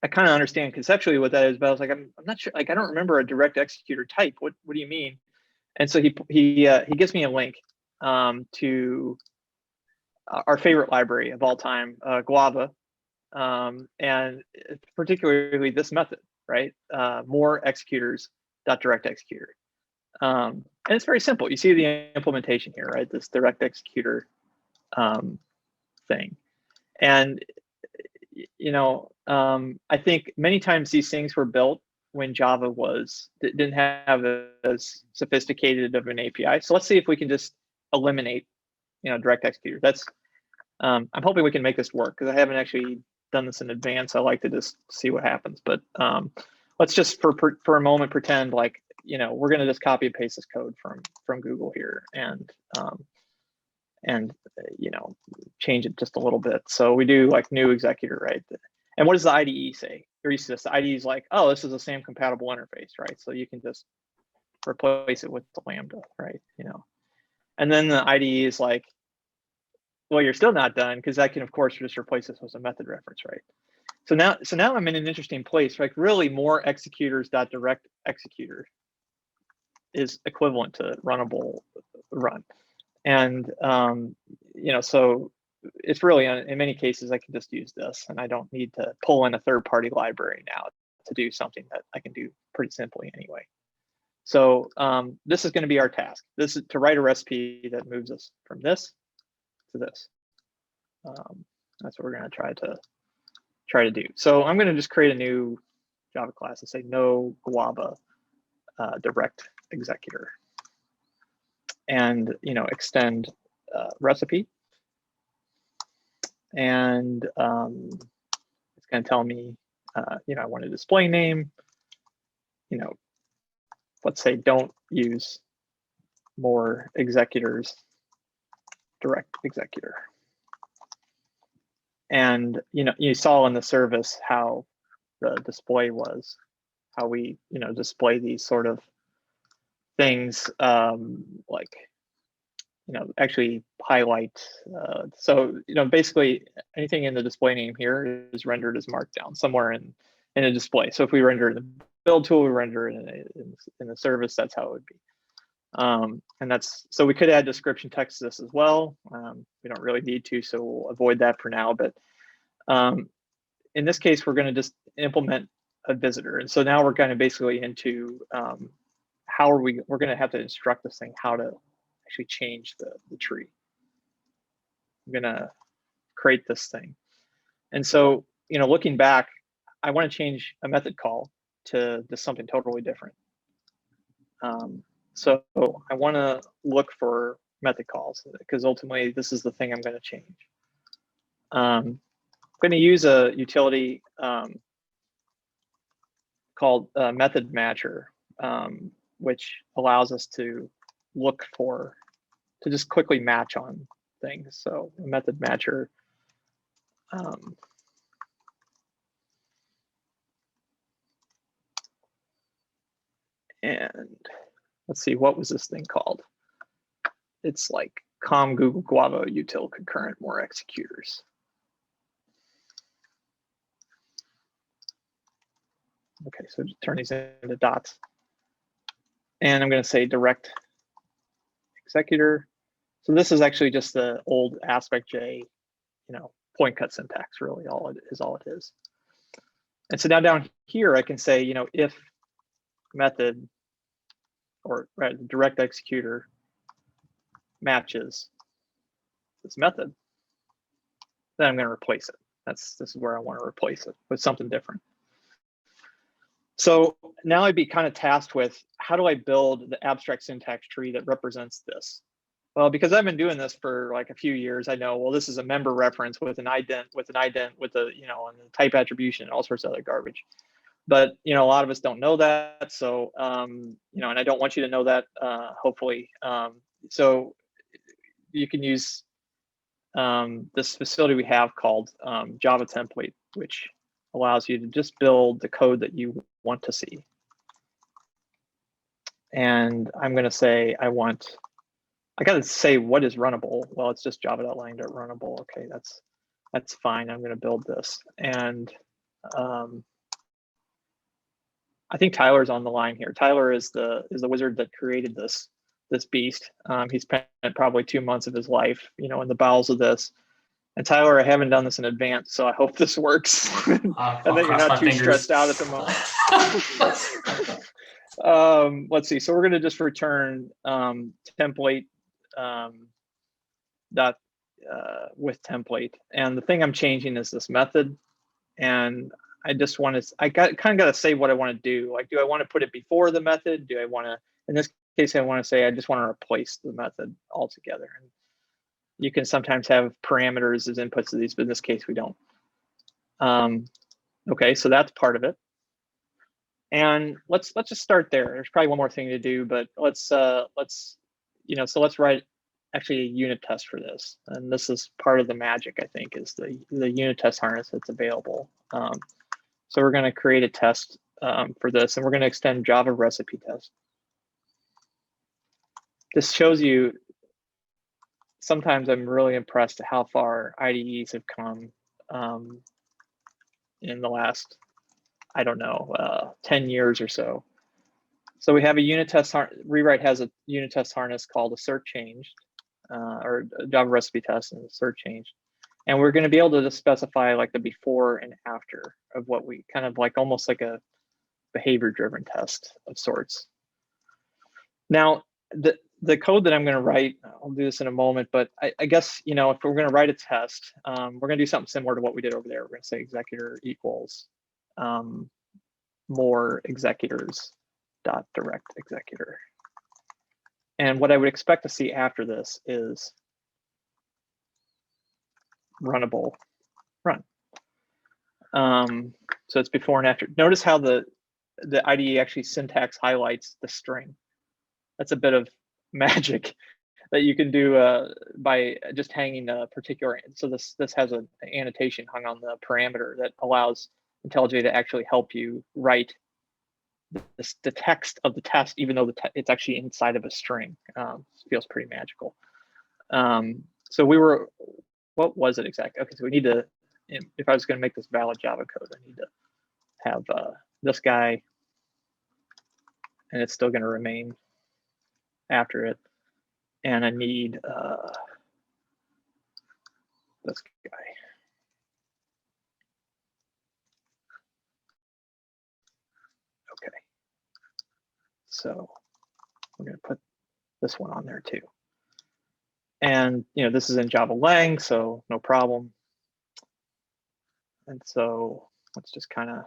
Speaker 5: I kind of understand conceptually what that is, but I was like, I'm not sure. Like, I don't remember a direct executor type. What do you mean? And so he gives me a link to our favorite library of all time, Guava, and particularly this method, right? More executors dot direct executor. And it's very simple. You see the implementation here, right? This direct executor thing. And, you know, I think many times these things were built when Java didn't have as sophisticated of an API. So let's see if we can just eliminate, you know, direct executor. That's, I'm hoping we can make this work because I haven't actually done this in advance. I like to just see what happens. But let's just for a moment pretend like, you know, we're going to just copy and paste this code from Google here and you know, change it just a little bit. So we do like new executor, right? And what does the IDE say? The IDE is like, oh, this is a SAM compatible interface, right? So you can just replace it with the Lambda, right? You know, and then the IDE is like, well, you're still not done because I can, of course, just replace this with a method reference, right? So now I'm in an interesting place. Like really, more executors dot direct executor is equivalent to runnable run, and you know, so it's really in many cases I can just use this, and I don't need to pull in a third-party library now to do something that I can do pretty simply anyway. So this is going to be our task. This is to write a recipe that moves us from this to this. That's what we're going to try to do. So I'm going to just create a new Java class and say no Guava direct executor, and you know, extend recipe, and it's going to tell me you know, I want a display name. You know, let's say don't use more executors direct executor. And you know, you saw in the service how the display was, how we, you know, display these sort of things, like, you know, actually highlight. So, you know, basically anything in the display name here is rendered as markdown somewhere in a display. So if we render in the build tool, we render it in the service, that's how it would be. And that's, so we could add description text to this as well. We don't really need to, so we'll avoid that for now. But in this case, we're going to just implement a visitor. And so now we're kind of basically into how are we're going to have to instruct this thing how to actually change the tree. I'm going to create this thing. And so, you know, looking back, I want to change a method call to just something totally different. So I want to look for method calls because ultimately this is the thing I'm going to change. I'm going to use a utility called method matcher, which allows us to look for, to just quickly match on things. So a method matcher. And let's see, what was this thing called? It's like com Google Guava util concurrent more executors. Okay, so just turn these into dots. And I'm going to say direct executor. So this is actually just the old aspect J, you know, point cut syntax, really all it is. And so now down here, I can say, you know, if method or direct executor matches this method, then I'm going to replace it. This is where I want to replace it with something different. So now I'd be kind of tasked with how do I build the abstract syntax tree that represents this? Well, because I've been doing this for like a few years, I know, well, this is a member reference with an ident, with a, you know, and the type attribution and all sorts of other garbage. But, you know, a lot of us don't know that. So, you know, and I don't want you to know that, hopefully. So you can use this facility we have called Java template, which allows you to just build the code that you want to see. And I'm going to say, I got to say what is runnable. Well, it's just java.lang.runnable. Okay, that's fine. I'm going to build this. And I think Tyler's on the line here. Tyler is the wizard that created this beast. He spent probably 2 months of his life, in the bowels of this. And Tyler, I haven't done this in advance, so I hope this works, and that you're not too stressed out at the moment. Let's see. So we're going to just return template with template, and the thing I'm changing is this method, and I just want to. I kind of got to say what I want to do. Like, do I want to put it before the method? Do I want to? In this case, I want to say I just want to replace the method altogether. And you can sometimes have parameters as inputs to these, but in this case, we don't. Okay, so that's part of it. And let's just start there. There's probably one more thing to do, but let's write actually a unit test for this. And this is part of the magic, I think, is the unit test harness that's available. So we're going to create a test for this, and we're going to extend Java recipe test. This shows you, sometimes I'm really impressed at how far IDEs have come in the last, I don't know, 10 years or so. So we have a unit test, Rewrite has a unit test harness called assert changed, or a Java recipe test and assert changed. And we're going to be able to just specify like the before and after of what we kind of like, almost like a behavior-driven test of sorts. Now, the code that I'm going to write, I'll do this in a moment, but I guess, if we're going to write a test, we're going to do something similar to what we did over there. We're going to say executor equals more executors dot direct executor. And what I would expect to see after this is runnable run. So it's before and after. Notice how the IDE actually syntax highlights the string. That's a bit of magic that you can do by just hanging a particular. So this has an annotation hung on the parameter that allows IntelliJ to actually help you write the text of the test, even though it's actually inside of a string. Feels pretty magical. So what was it exactly? Okay, so we need to, if I was going to make this valid Java code, I need to have this guy, and it's still going to remain after it. And I need this guy. Okay. So we're going to put this one on there too. And this is in Java Lang, so no problem. And so let's just kind of,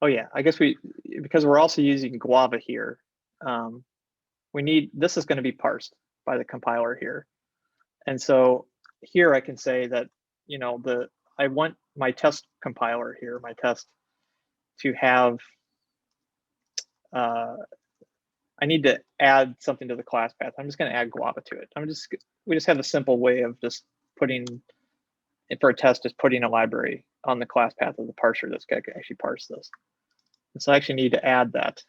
Speaker 5: oh yeah, I guess because we're also using Guava here, this is going to be parsed by the compiler here. And so here I can say that, I want my test compiler here, my test, to have, I need to add something to the class path. I'm just going to add Guava to it. We just have a simple way of just putting, for a test, just putting a library on the class path of the parser that's going to actually parse this. And so I actually need to add that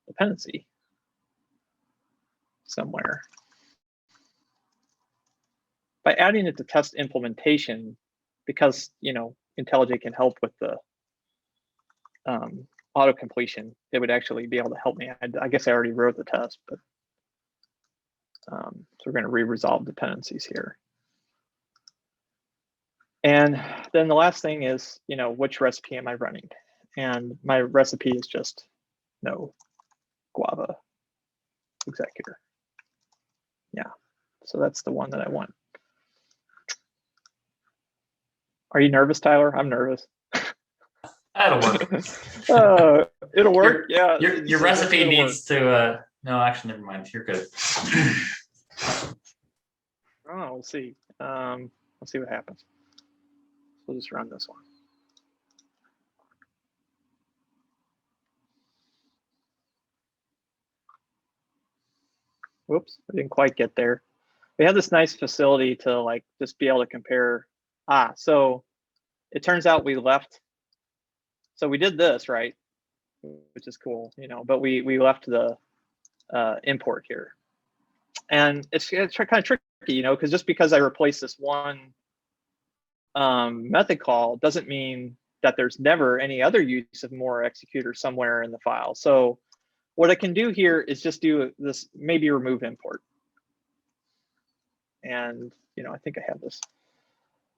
Speaker 5: dependency somewhere. By adding it to test implementation, because IntelliJ can help with the auto completion, it would actually be able to help me. I guess I already wrote the test, but so we're going to re-resolve dependencies here. And then the last thing is, which recipe am I running? And my recipe is just no Guava executor. Yeah, so that's the one that I want. Are you nervous, Tyler? I'm nervous.
Speaker 7: That'll work.
Speaker 5: It'll work. Yeah.
Speaker 7: Your recipe needs to. No, actually, never mind. You're good.
Speaker 5: Oh, we'll see. Let's see what happens. We'll just run this one. Whoops, I didn't quite get there. We have this nice facility to like just be able to compare. So it turns out we left. So we did this, right? Which is cool, but we left the import here. And it's kind of tricky, because just because I replace this one method call doesn't mean that there's never any other use of more executor somewhere in the file. So what I can do here is just do this, maybe remove import. And, you know, I think I have this.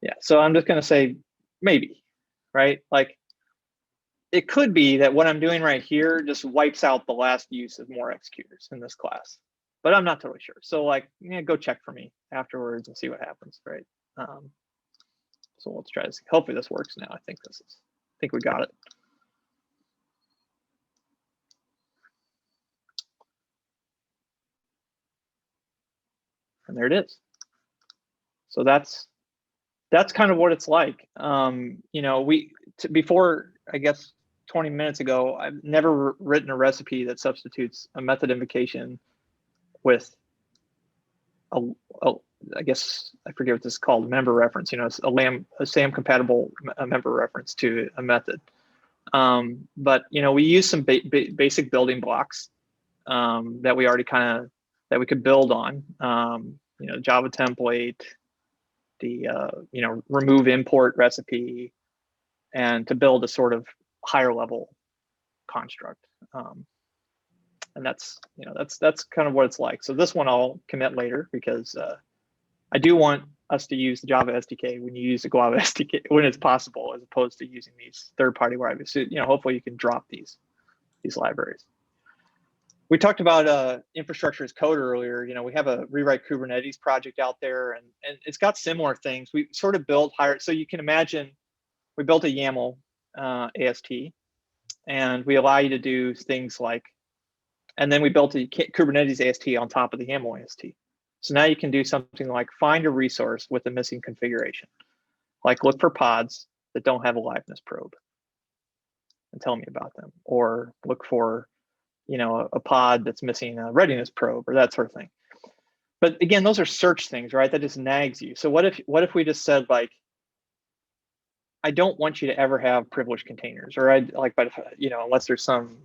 Speaker 5: Yeah, so I'm just going to say maybe, right? Like, it could be that what I'm doing right here just wipes out the last use of more executors in this class, but I'm not totally sure. So like, yeah, go check for me afterwards and see what happens, right? So let's try this. Hopefully this works now. I think we got it. And there it is. So that's kind of what it's like. You know, before, I guess, 20 minutes ago, I've never written a recipe that substitutes a method invocation with I guess I forget what this is called, member reference. You know, it's a SAM compatible member reference to a method. But you know, we use some basic building blocks that we already that we could build on. You know, Java template, the you know, remove import recipe, and to build a sort of higher level construct. And that's, you know, that's kind of what it's like. So this one I'll commit later because I do want us to use the Java SDK when you use the Guava SDK when it's possible, as opposed to using these third-party libraries. So, you know, hopefully you can drop these libraries. We talked about infrastructure as code earlier. You know, we have a rewrite Kubernetes project out there, and it's got similar things. We sort of built higher, so you can imagine we built a YAML AST, and we allow you to do things like, and then we built a Kubernetes AST on top of the YAML AST. So now you can do something like find a resource with a missing configuration, like look for pods that don't have a liveness probe and tell me about them, or look for, you know, a pod that's missing a readiness probe or that sort of thing. But again, those are search things, right? That just nags you. So what if we just said, like, I don't want you to ever have privileged containers, or I like, but you know, unless there's some,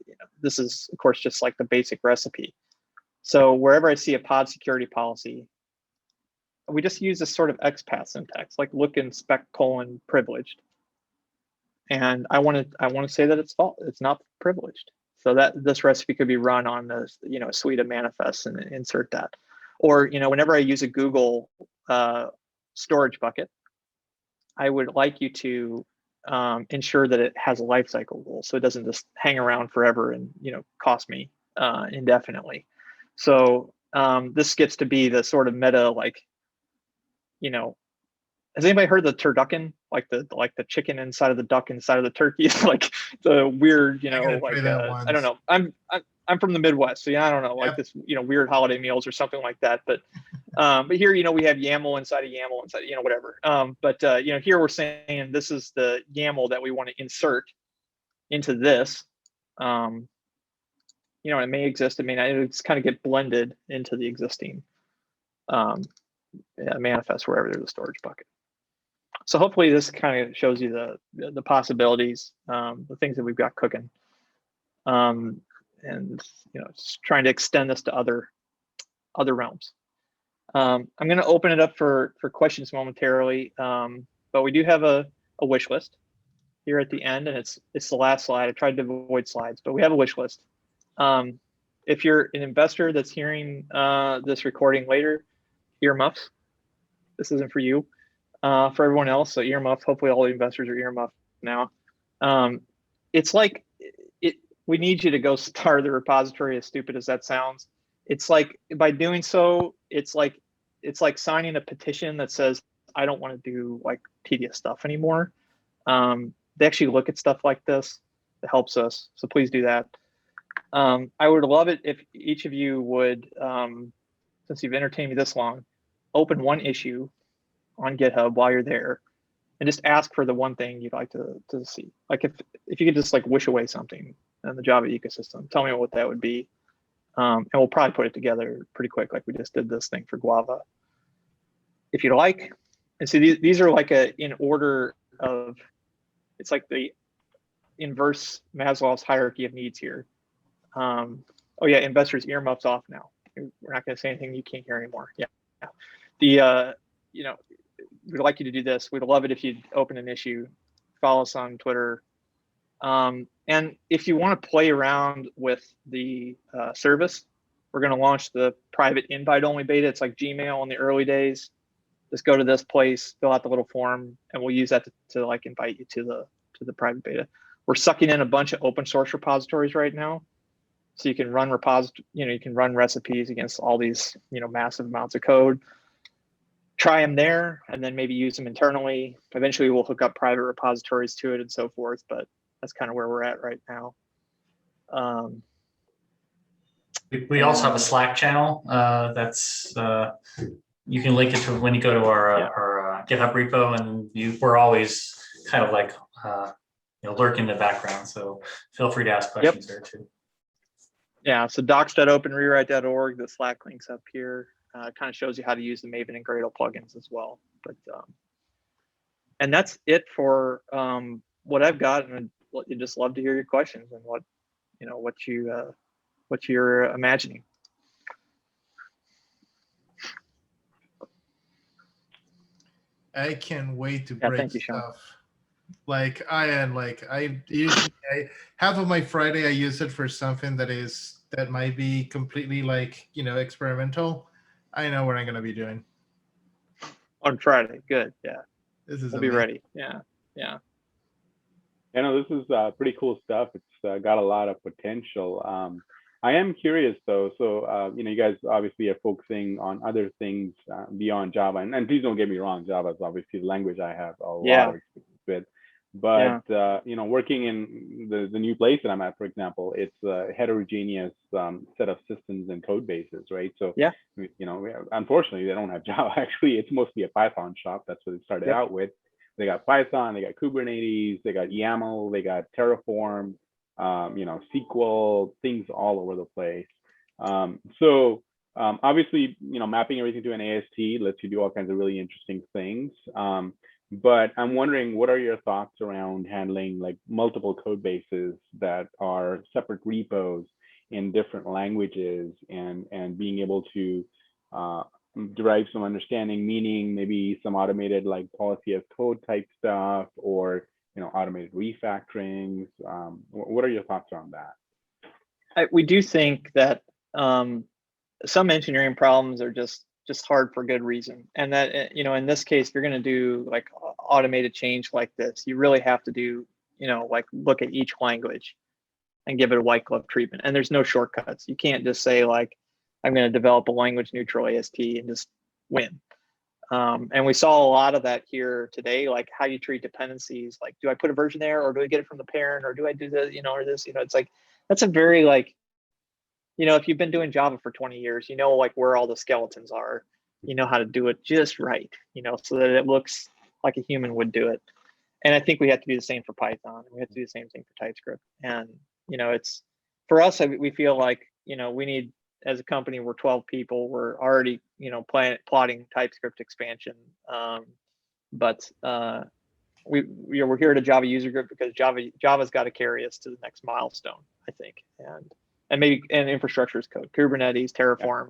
Speaker 5: you know, this is of course just like the basic recipe. So wherever I see a pod security policy, we just use this sort of XPath syntax, like look in spec : privileged, and I want to say that it's not privileged. So that this recipe could be run on this, you know, a suite of manifests and insert that. Or, you know, whenever I use a Google storage bucket, I would like you to ensure that it has a lifecycle rule, so it doesn't just hang around forever and, you know, cost me indefinitely. So this gets to be the sort of meta, like, you know, has anybody heard the turducken, like the chicken inside of the duck inside of the turkey? Like the weird, you know, like I don't know. I'm from the Midwest, so yeah, I don't know, like this, you know, weird holiday meals or something like that. But here, you know, we have YAML inside of YAML inside, you know, whatever. But you know, here we're saying this is the YAML that we want to insert into this. You know, it may exist, it may not. It's kind of get blended into the existing manifest wherever there's a storage bucket. So hopefully this kind of shows you the possibilities, the things that we've got cooking, and you know, just trying to extend this to other realms. I'm going to open it up for questions momentarily, but we do have a wish list here at the end, and it's the last slide. I tried to avoid slides, but we have a wish list. If you're an investor that's hearing this recording later, earmuffs. This isn't for you. For everyone else, so earmuffs. Hopefully all the investors are earmuffed now. It's like we need you to go start the repository, as stupid as that sounds. It's like, by doing so, it's like signing a petition that says, I don't want to do like tedious stuff anymore. They actually look at stuff like this. It helps us, so please do that. I would love it if each of you would, since you've entertained me this long, open one issue on GitHub while you're there, and just ask for the one thing you'd like to see. Like if you could just like wish away something in the Java ecosystem, tell me what that would be, and we'll probably put it together pretty quick, like we just did this thing for Guava. If you'd like, and see these are like in order of, it's like the inverse Maslow's hierarchy of needs here. Oh yeah, investors, earmuffs off now. We're not going to say anything you can't hear anymore. Yeah. The you know, we'd like you to do this. We'd love it if you'd open an issue follow us on Twitter. And if you want to play around with the service, we're going to launch the private invite-only beta. It's like Gmail in the early days. Just go to this place, fill out the little form, and we'll use that to like invite you to the private beta. We're sucking in a bunch of open source repositories right now, so you can run you can run recipes against all these massive amounts of code. Try them there, and then maybe use them internally. Eventually, we'll hook up private repositories to it and so forth. But that's kind of where we're at right now.
Speaker 7: We also have a Slack channel that's you can link it to when you go to our GitHub repo, and we're always kind of like lurk in the background. So feel free to ask questions there too. Yeah,
Speaker 5: so docs.openrewrite.org. The Slack link's up here. It kind of shows you how to use the Maven and Gradle plugins as well. But and that's it for what I've got, and you just love to hear your questions and what you're imagining.
Speaker 2: I can't wait to break
Speaker 5: thank you, Sean.
Speaker 2: stuff. Like I usually half of my Friday I use it for something that might be completely experimental. I know what I'm gonna be doing
Speaker 5: on Friday. Good, yeah. We'll be ready. Yeah.
Speaker 1: I know this is pretty cool stuff. It's got a lot of potential. I am curious though. So you guys obviously are focusing on other things beyond Java, and please don't get me wrong, Java is obviously the language I have a lot of experience with. But working in the new place that I'm at, for example, it's a heterogeneous set of systems and code bases, right? So unfortunately, they don't have Java. Actually, it's mostly a Python shop. That's what it started out with. They got Python, they got Kubernetes, they got YAML, they got Terraform, SQL, things all over the place. So obviously, mapping everything to an AST lets you do all kinds of really interesting things. But I'm wondering, what are your thoughts around handling like multiple code bases that are separate repos in different languages, and being able to derive some understanding, meaning maybe some automated like policy as code type stuff, or automated refactorings. What are your thoughts on that?
Speaker 5: We do think that some engineering problems are just hard for good reason, and that in this case, if you're going to do like automated change like this, you really have to do like look at each language and give it a white glove treatment. And there's no shortcuts. You can't just say like, I'm going to develop a language neutral AST and just win. And we saw a lot of that here today, like how you treat dependencies. Like, do I put a version there, or do I get it from the parent, or do I do the, or this, it's like, that's a very like, if you've been doing Java for 20 years, like where all the skeletons are, how to do it just right, so that it looks like a human would do it. And I think we have to do the same for Python. We have to do the same thing for TypeScript. And, it's for us, we feel like, we need, as a company, we're 12 people. We're already, plotting TypeScript expansion. But we're here at a Java user group because Java's got to carry us to the next milestone, I think. And maybe infrastructure as code, Kubernetes, Terraform.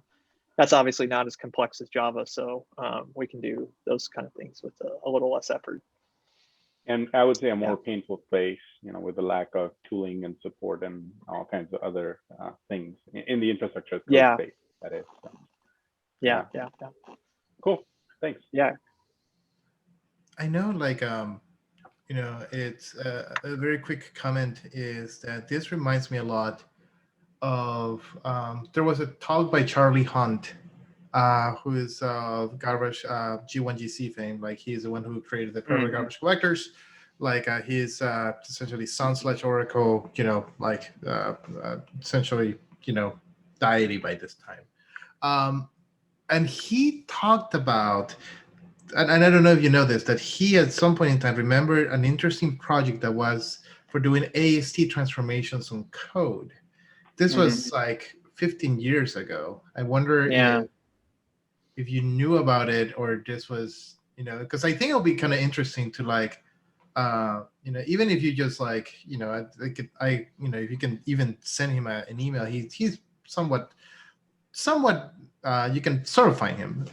Speaker 5: That's obviously not as complex as Java, so we can do those kind of things with a little less effort.
Speaker 1: And I would say a more painful place, with the lack of tooling and support and all kinds of other things in the infrastructure as code space. That is.
Speaker 5: Yeah.
Speaker 1: Cool. Thanks.
Speaker 5: Yeah.
Speaker 2: I know, like, it's a very quick comment is that this reminds me a lot of there was a talk by Charlie Hunt, who is garbage G1GC fame. Like, he's the one who created the garbage collectors. Like, he's essentially Sun/Oracle, essentially, deity by this time. And he talked about, and I don't know if you know this, that he at some point in time remembered an interesting project that was for doing AST transformations on code. This was like 15 years ago. I wonder if you knew about it, or this was, because I think it'll be kind of interesting to like, even if you just like, if you can even send him an email, he's somewhat, you can sort of find him,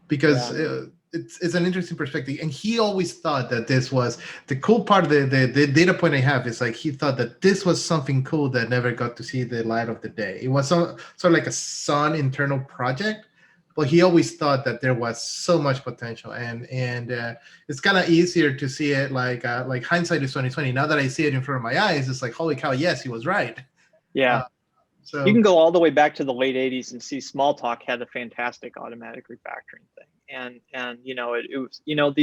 Speaker 2: because it's an interesting perspective. And he always thought that this was the cool part of the data point I have is like he thought that this was something cool that never got to see the light of the day. It was sort of like a Sun internal project, but he always thought that there was so much potential. And it's kind of easier to see it like hindsight is 2020. Now that I see it in front of my eyes, it's like, holy cow, yes, he was right.
Speaker 5: Yeah.
Speaker 2: So
Speaker 5: you can go all the way back to the late 80s and see Smalltalk had a fantastic automatic refactoring thing. And you know, it was, you know,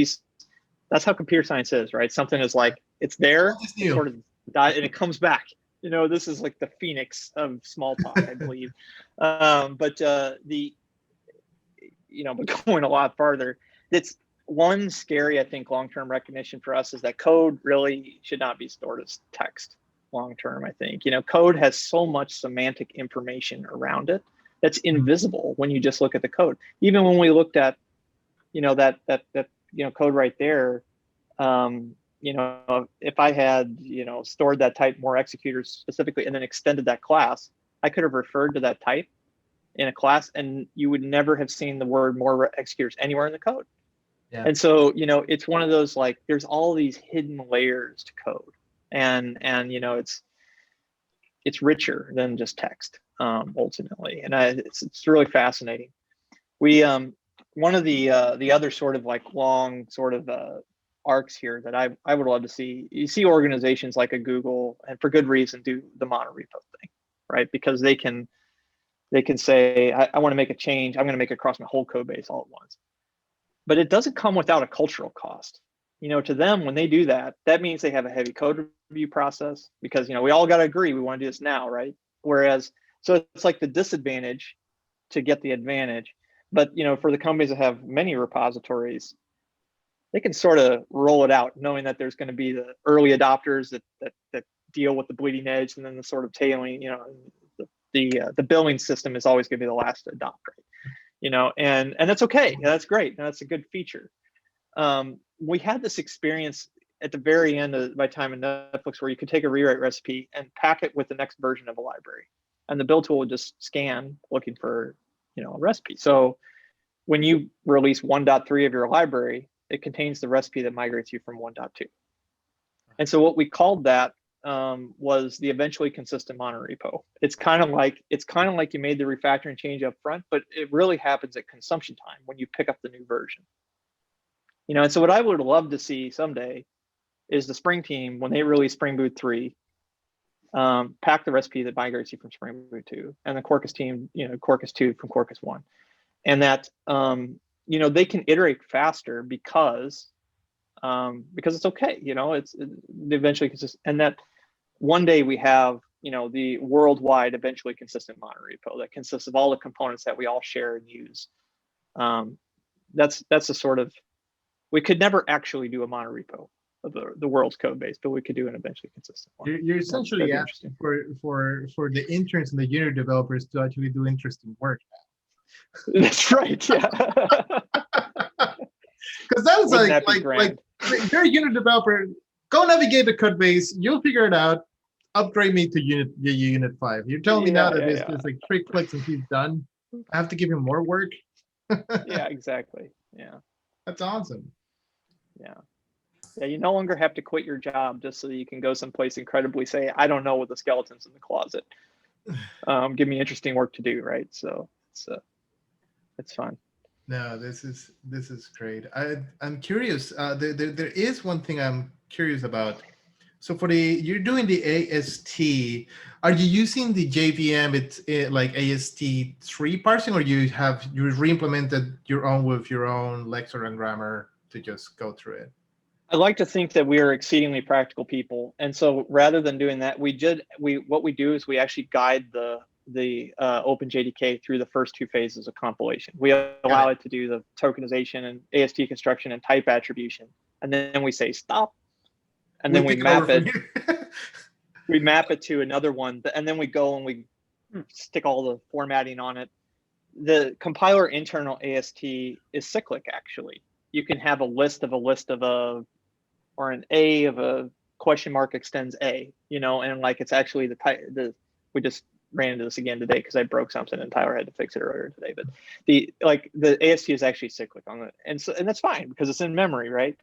Speaker 5: that's how computer science is, right? Something is like, it's there, it sort of die, and it comes back. You know, this is like the phoenix of Smalltalk, I believe. But you know, but going a lot farther, it's one scary, I think, long-term recognition for us is that code really should not be stored as text long-term. I think, you know, code has so much semantic information around it that's invisible when you just look at the code. Even when we looked at, you know, that you know, code right there, you know, if I had, you know, stored that type more executors specifically and then extended that class, I could have referred to that type in a class and you would never have seen the word more executors anywhere in the code. Yeah. And so, you know, it's one of those, like, there's all these hidden layers to code, and you know, it's richer than just text, ultimately. And it's really fascinating. We one of the other sort of like long sort of arcs here that I would love to see, you see organizations like a Google, and for good reason, do the monorepo thing, right? Because they can say, I want to make a change, I'm going to make it across my whole code base all at once. But it doesn't come without a cultural cost. You know, to them, when they do that, that means they have a heavy code review process, because, you know, we all got to agree we want to do this now, right? Whereas, so it's like the disadvantage to get the advantage. But, you know, for the companies that have many repositories, they can sort of roll it out, knowing that there's going to be the early adopters that deal with the bleeding edge, and then the sort of tailing, you know, the billing system is always going to be the last to adopt, right? You know, and that's okay. That's great. That's a good feature. We had this experience at the very end of my time in Netflix where you could take a rewrite recipe and pack it with the next version of a library, and the build tool would just scan looking for, you know, a recipe. So when you release 1.3 of your library, it contains the recipe that migrates you from 1.2. And so what we called that was the eventually consistent monorepo. It's kind of like you made the refactoring change up front, but it really happens at consumption time when you pick up the new version. You know, and so what I would love to see someday is the Spring team, when they release Spring Boot 3, pack the recipe that migrates you from Spring Boot 2, and the Quarkus team, you know, Quarkus 2 from Quarkus 1, and that you know, they can iterate faster because it's okay. You know, it's eventually consistent, and that one day we have, you know, the worldwide eventually consistent monorepo that consists of all the components that we all share and use. That's a sort of, we could never actually do a monorepo of the world's code base, but we could do an eventually consistent one.
Speaker 2: You're essentially asking for the interns and the junior developers to actually do interesting work now.
Speaker 5: That's right. Yeah.
Speaker 2: Because that is like if you're a unit developer, go navigate the code base, you'll figure it out. Upgrade me to unit 5. You're telling me now that it's like 3 clicks and he's done. I have to give him more work.
Speaker 5: Yeah, exactly. Yeah.
Speaker 2: That's awesome.
Speaker 5: Yeah. Yeah, you no longer have to quit your job just so that you can go someplace incredibly say, I don't know what the skeleton's in the closet. Give me interesting work to do, right? So it's fun.
Speaker 2: No, this is great. I'm curious. There is one thing I'm curious about. So you're doing the AST. Are you using the JVM? It's like AST3 parsing, or you re-implemented your own with your own lexer and grammar to just go through it?
Speaker 5: I like to think that we are exceedingly practical people, and so rather than doing that, what we do is we actually guide the OpenJDK through the first 2 phases of compilation. We allow it to do the tokenization and AST construction and type attribution, and then we say stop, and then we map it. We map it to another one, and then we go and we stick all the formatting on it. The compiler internal AST is cyclic, actually. You can have a list of a, or an A of a question mark extends A, you know, and like it's actually we just ran into this again today because I broke something and Tyler had to fix it earlier today. But the AST is actually cyclic on it, and that's fine because it's in memory, right?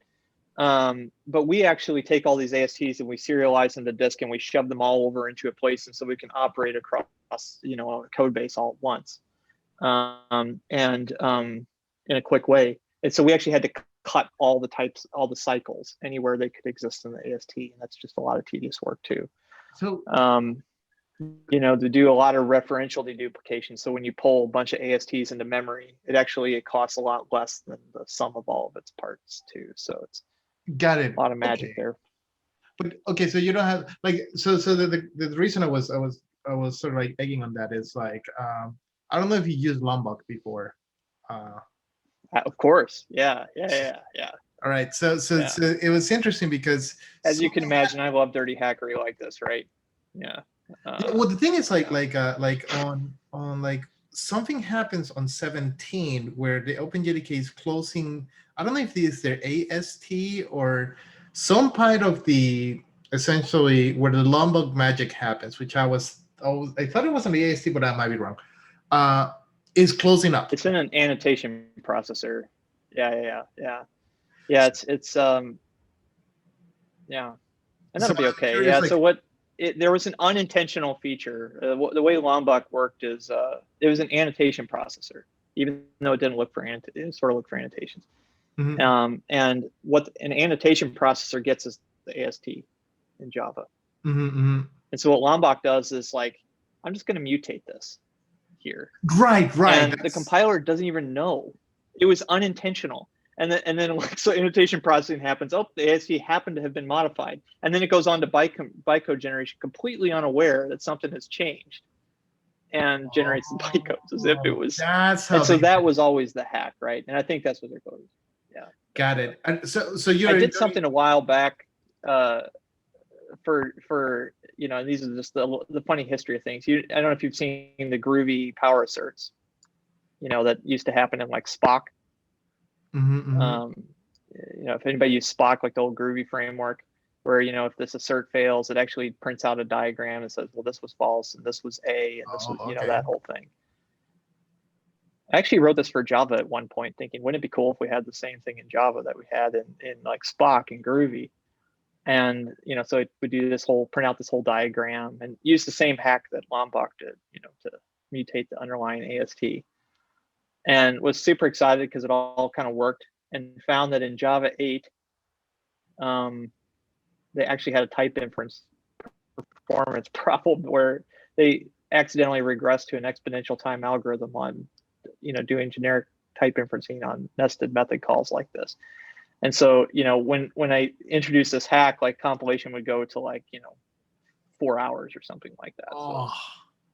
Speaker 5: But we actually take all these ASTs and we serialize them to disk and we shove them all over into a place, and so we can operate across our code base all at once, in a quick way. And so we actually had to cut all the types, all the cycles anywhere they could exist in the AST, and that's just a lot of tedious work too.
Speaker 2: So
Speaker 5: to do a lot of referential deduplication. So when you pull a bunch of ASTs into memory, it costs a lot less than the sum of all of its parts too. So it's
Speaker 2: got it.
Speaker 5: A lot of magic there.
Speaker 2: But okay, so you don't have so the reason I was sort of like egging on that is like I don't know if you used Lombok before.
Speaker 5: Of course, yeah.
Speaker 2: All right, so it was interesting because,
Speaker 5: as you can imagine, I love dirty hackery like this, right? Yeah.
Speaker 2: Well, the thing is like on like something happens on 17 where the OpenJDK is closing. I don't know if this is their AST or some part of the essentially where the Lombok magic happens, which I thought it was on the AST, but I might be wrong. Is closing up.
Speaker 5: It's in an annotation processor. Yeah. It's and that'll be okay. Yeah. So there was an unintentional feature. The way Lombok worked is it was an annotation processor, even though it didn't look for it sort of looked for annotations.
Speaker 2: Mm-hmm.
Speaker 5: And what an annotation processor gets is the AST in Java.
Speaker 2: Mm-hmm.
Speaker 5: And so what Lombok does is like, I'm just going to mutate this here.
Speaker 2: Right.
Speaker 5: And the compiler doesn't even know. It was unintentional. And then so annotation processing happens. Oh, the AST happened to have been modified. And then it goes on to bytecode generation, completely unaware that something has changed, and generates the bytecodes as if it was.
Speaker 2: That's how.
Speaker 5: And so that was always the hack, right? And I think that's what they're going. Yeah.
Speaker 2: Got it. And so
Speaker 5: I did something a while back for and these are just the funny history of things. I don't know if you've seen the groovy power asserts, that used to happen in like Spock.
Speaker 2: Mm-hmm.
Speaker 5: If anybody used Spock, like the old groovy framework, where if this assert fails, it actually prints out a diagram and says, well, this was false and this was A and this was
Speaker 2: okay.
Speaker 5: that whole thing. I actually wrote this for Java at one point, thinking, wouldn't it be cool if we had the same thing in Java that we had in like Spock and Groovy? And so it would do print out this whole diagram and use the same hack that Lombok did, to mutate the underlying AST. And was super excited because it all kind of worked, and found that in Java 8, they actually had a type inference performance problem where they accidentally regressed to an exponential time algorithm on, doing generic type inferencing on nested method calls like this. And so, when I introduced this hack, like compilation would go to like, 4 hours or something like that.
Speaker 2: Oh.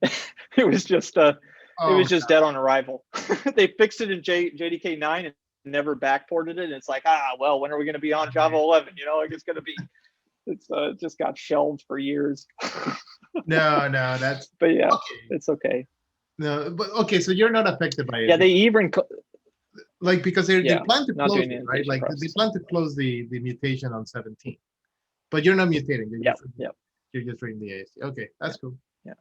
Speaker 5: So it was just dead on arrival. They fixed it in JDK 9 and never backported it. And it's like, well, when are we going to be on Java 11? Like it's going to be, it just got shelved for years.
Speaker 2: No, that's.
Speaker 5: But yeah,
Speaker 2: okay.
Speaker 5: It's okay.
Speaker 2: No, but okay, so you're not affected by it.
Speaker 5: Yeah, they even
Speaker 2: like because they plan to close
Speaker 5: doing
Speaker 2: it, right? Like
Speaker 5: process.
Speaker 2: they plan to close the mutation on 17, but you're not mutating. You're just reading the AST. Okay, that's cool.
Speaker 5: Yeah.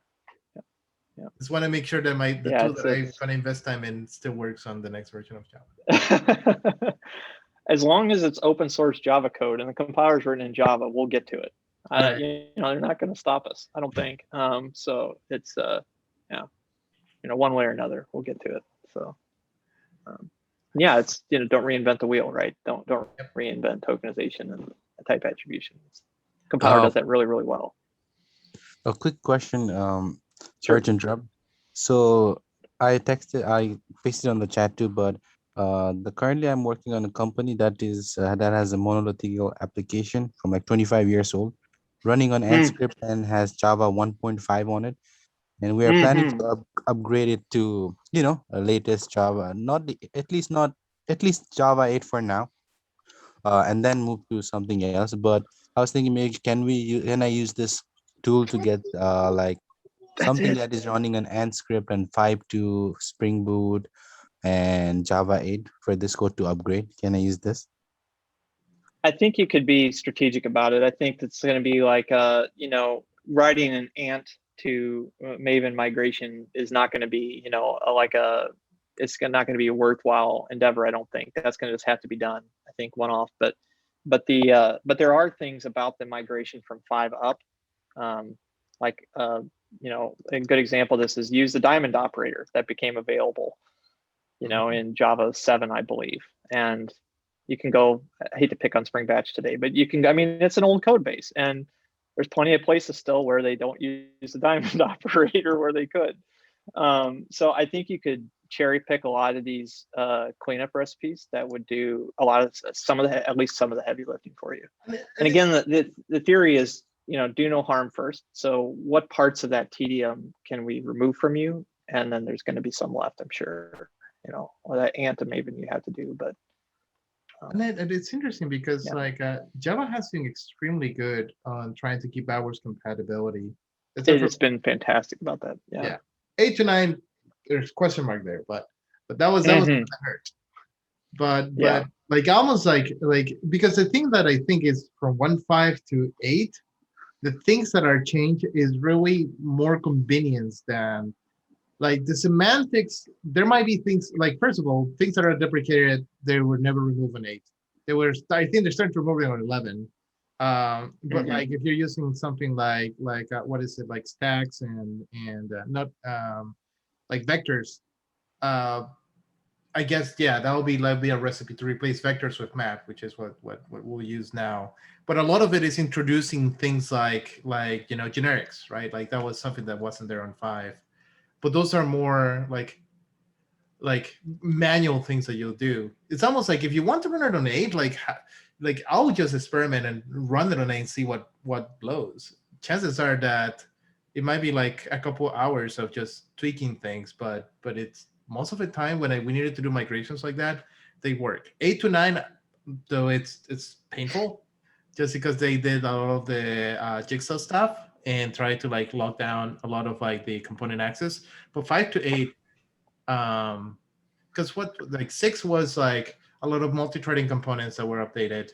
Speaker 2: Just want to make sure that the tool that I'm going to invest time in still works on the next version of Java.
Speaker 5: As long as it's open source Java code and the compiler's written in Java, we'll get to it.
Speaker 2: Right.
Speaker 5: They're not going to stop us, I don't think. So it's one way or another, we'll get to it. So it's don't reinvent the wheel, right? Don't reinvent tokenization and type attribution. Compiler does that really, really well.
Speaker 8: A quick question. Sorry to interrupt. So I pasted on the chat too, but currently I'm working on a company that has a monolithic application from like 25 years old, running on AntScript and has Java 1.5 on it, and we are planning to upgrade it to a latest Java, at least Java 8 for now, and then move to something else. But I was thinking, maybe can I use this tool to get something that is running an AntScript and 5 Spring Boot and Java 8 for this code to upgrade? Can I use this?
Speaker 5: I think you could be strategic about it. I think it's going to be like, writing an Ant to Maven migration is not going to be, you know, it's not going to be a worthwhile endeavor. I don't think that's going to just have to be done. I think one off, but there are things about the migration from 5 up, like you know, a good example of this is use the diamond operator that became available, you know, in Java 7, I believe. And you can go, I hate to pick on Spring Batch today, but you can, I mean, it's an old code base, and there's plenty of places still where they don't use the diamond operator where they could. So I think you could cherry pick a lot of these cleanup recipes that would do a lot of at least some of the heavy lifting for you. And again, the theory is, you know, do no harm first. So what parts of that tedium can we remove from you? And then there's going to be some left, I'm sure, you know, or that ant Maven you have to do, but.
Speaker 2: And it's interesting because
Speaker 5: Yeah.
Speaker 2: like Java has been extremely good on trying to keep hours compatibility.
Speaker 5: It's been fantastic about that. Yeah.
Speaker 2: 8 to 9, there's question mark there, but that was hurt. But
Speaker 5: Yeah.
Speaker 2: like almost like because the thing that I think is from 1.5 to 8, the things that are changed is really more convenience than like the semantics. There might be things like, first of all, things that are deprecated, they would never remove an 8. I think they're starting to remove it on 11. But like if you're using something like what is it, like stacks and not like vectors, I guess, yeah, that will be a recipe to replace vectors with math, which is what we'll use now. But a lot of it is introducing things like you know, generics, right? Like that was something that wasn't there on 5. But those are more like manual things that you'll do. It's almost like if you want to run it on 8, like I'll just experiment and run it on 8 and see what blows. Chances are that it might be like a couple hours of just tweaking things, but it's most of the time when we needed to do migrations like that, they work. 8 to 9, though, it's painful, just because they did a lot of the jigsaw stuff and try to like lock down a lot of like the component access. But 5 to 8, because like 6 was like a lot of multi-threading components that were updated.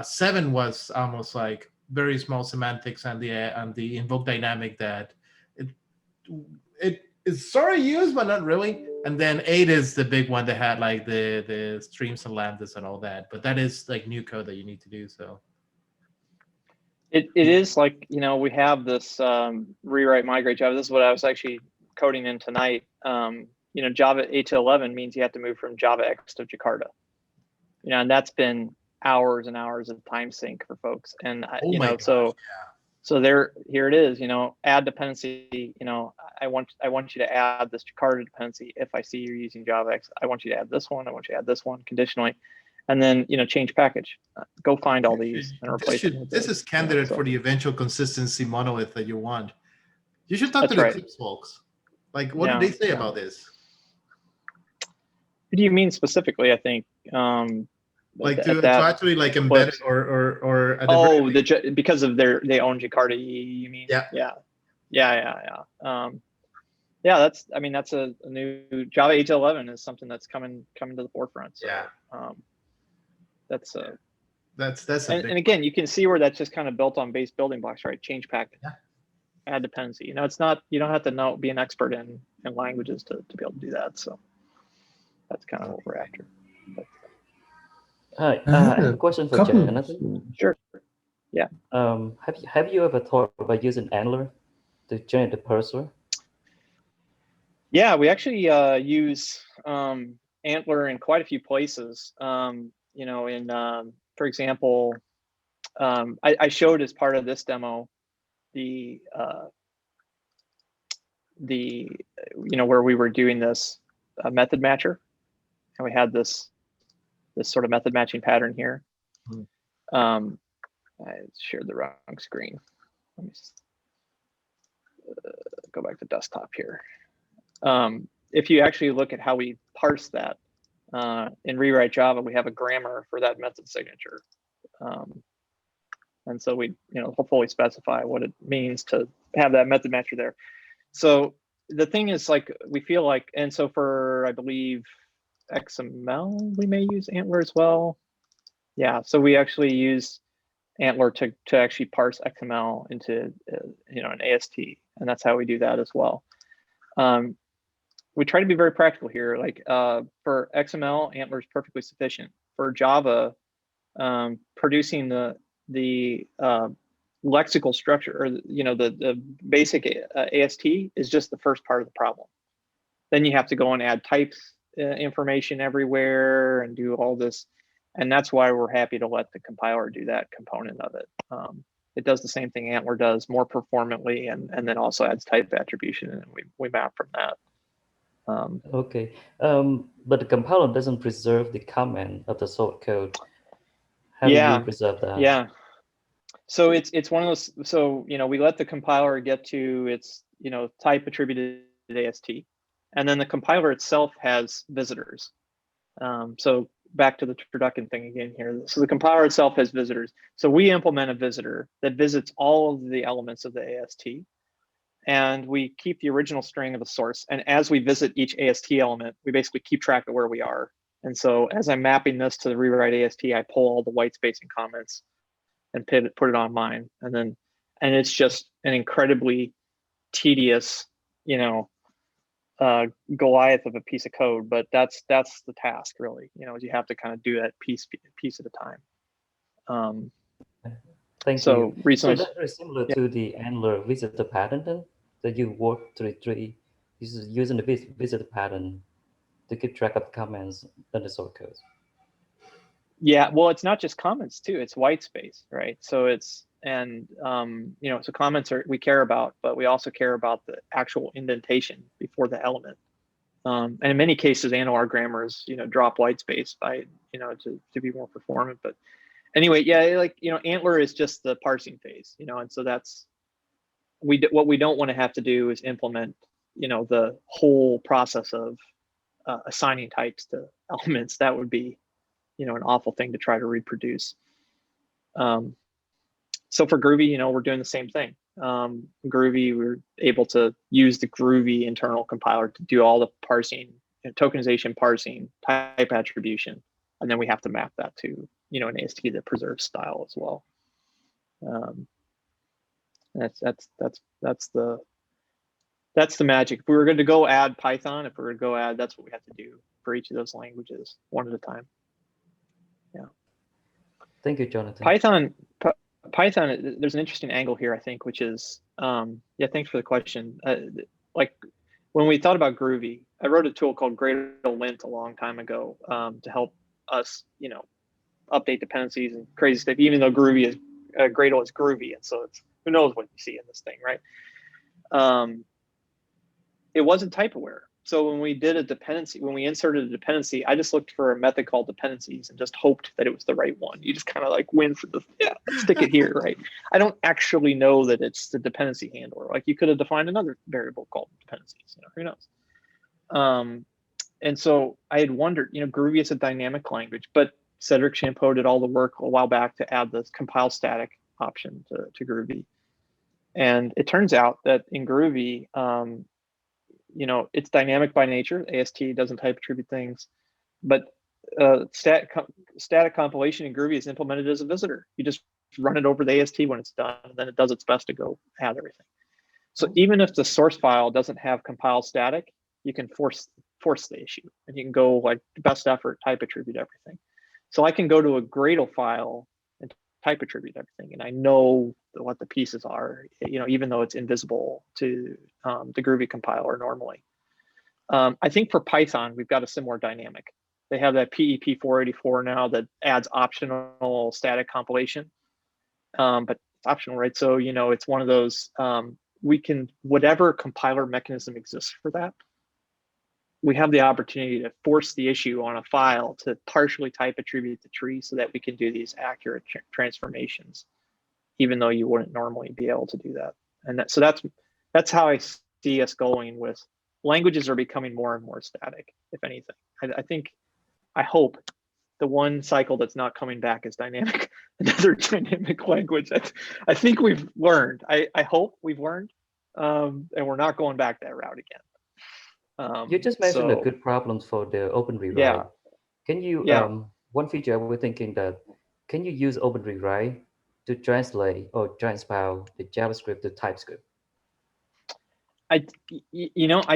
Speaker 2: 7 was almost like very small semantics and the invoke dynamic that it is sort of used, but not really. And then 8 is the big one that had like the streams and lambdas and all that. But that is like new code that you need to do. So
Speaker 5: it is like, you know, we have this rewrite migrate Java. This is what I was actually coding in tonight. You know, Java 8 to 11 means you have to move from Java X to Jakarta. You know, and that's been hours and hours of time sink for folks. And you know, so here it is. You know, add dependency. You know, I want you to add this Jakarta dependency. If I see you're using Java X, I want you to add this one. I want you to add this one conditionally, and then, you know, change package. Go find all these and replace them.
Speaker 2: This is candidate for the eventual consistency monolith that you want. You should talk to the Eclipse folks. Like, what did they say about this?
Speaker 5: What do you mean specifically? I think
Speaker 2: like to actually like embed it or
Speaker 5: because of they own Jakarta. You mean? Yeah. That's, I mean, that's a new Java 8 to 11 is something that's coming to the forefront. So, that's and again, you can see where that's just kind of built on base building blocks, right? Change package, add dependency. You know, it's not, you don't have to be an expert in languages to be able to do that. So that's kind of what we're after.
Speaker 9: Hi, I have a question for Jonathan.
Speaker 5: Sure. Yeah.
Speaker 9: Have you ever thought about using Antler to generate the parser?
Speaker 5: Yeah, we actually use Antler in quite a few places. You know, in for example, I showed as part of this demo the you know, where we were doing this method matcher, and we had this sort of method matching pattern here. I shared the wrong screen. Let me go back to desktop here. If you actually look at how we parse that in Rewrite Java, we have a grammar for that method signature. And so we, you know, hopefully specify what it means to have that method matcher there. So the thing is, like, we feel like, and so for, I believe, XML, we may use Antler as well. Yeah, so we actually use Antler to actually parse XML into an AST, and that's how we do that as well. We try to be very practical here. Like for XML, Antler is perfectly sufficient. For Java, producing the lexical structure, or the basic AST is just the first part of the problem. Then you have to go and add types information everywhere and do all this, and that's why we're happy to let the compiler do that component of it. It does the same thing Antler does more performantly, and then also adds type attribution, and we map from that.
Speaker 9: Okay, but the compiler doesn't preserve the comment of the source code. How do you preserve that?
Speaker 5: Yeah. So it's one of those. So we let the compiler get to its type attributed AST, and then the compiler itself has visitors. So back to the turducken thing again here. So the compiler itself has visitors. So we implement a visitor that visits all of the elements of the AST, and we keep the original string of the source. And as we visit each AST element, we basically keep track of where we are. And so as I'm mapping this to the rewrite AST, I pull all the white space and comments and put it on mine. And it's just an incredibly tedious, Goliath of a piece of code, but that's the task really, is you have to kind of do that piece at a time.
Speaker 9: Thank you.
Speaker 5: Recently,
Speaker 9: so that's very similar to the Antler visitor pattern then, that you work through using the visitor pattern to keep track of comments in the source code.
Speaker 5: Yeah, well, it's not just comments too, it's white space, right? So so comments we care about, but we also care about the actual indentation before the element. And in many cases, ANOR grammars, drop white space by, to be more performant. But anyway, yeah, Antler is just the parsing phase, and so that's what we don't want to have to do is implement, the whole process of assigning types to elements. That would be, an awful thing to try to reproduce. So for Groovy, we're doing the same thing. Groovy, we're able to use the Groovy internal compiler to do all the parsing, tokenization, parsing, type attribution, and then we have to map that to, an AST that preserves style as well. That's the magic. If we were going to go add Python, that's what we have to do for each of those languages, one at a time. Yeah.
Speaker 9: Thank you, Jonathan.
Speaker 5: Python, there's an interesting angle here, I think, which is, thanks for the question. Like when we thought about Groovy, I wrote a tool called Gradle-lint a long time ago to help us, update dependencies and crazy stuff, even though Gradle is groovy. And so who knows what you see in this thing, right? It wasn't type aware. So when we did a dependency, when we inserted a dependency, I just looked for a method called dependencies and just hoped that it was the right one. You just kind of like win for stick it here, right? I don't actually know that it's the dependency handler. Like you could have defined another variable called dependencies, who knows? And so I had wondered, Groovy is a dynamic language, but Cedric Champeau did all the work a while back to add this compile static option to Groovy. And it turns out that in Groovy, it's dynamic by nature. AST doesn't type attribute things, but static compilation in Groovy is implemented as a visitor. You just run it over the AST when it's done, and then it does its best to go add everything. So even if the source file doesn't have compile static, you can force the issue, and you can go like best effort, type attribute everything. So I can go to a Gradle file and type attribute everything, and I know what the pieces are, even though it's invisible to the Groovy compiler normally. I think for Python, we've got a similar dynamic. They have that PEP 484 now that adds optional static compilation, but it's optional, right? So, it's one of those, whatever compiler mechanism exists for that, we have the opportunity to force the issue on a file to partially type attribute the tree so that we can do these accurate transformations, even though you wouldn't normally be able to do that. And so that's how I see us going with languages are becoming more and more static, if anything. I hope the one cycle that's not coming back is dynamic, another dynamic language. I think we've learned. I hope we've learned, and we're not going back that route again.
Speaker 9: You just mentioned a good problem for the OpenRewrite.
Speaker 5: Yeah.
Speaker 9: Can you, one feature we're thinking that, can you use OpenRewrite to translate or transpile the JavaScript to TypeScript?
Speaker 5: I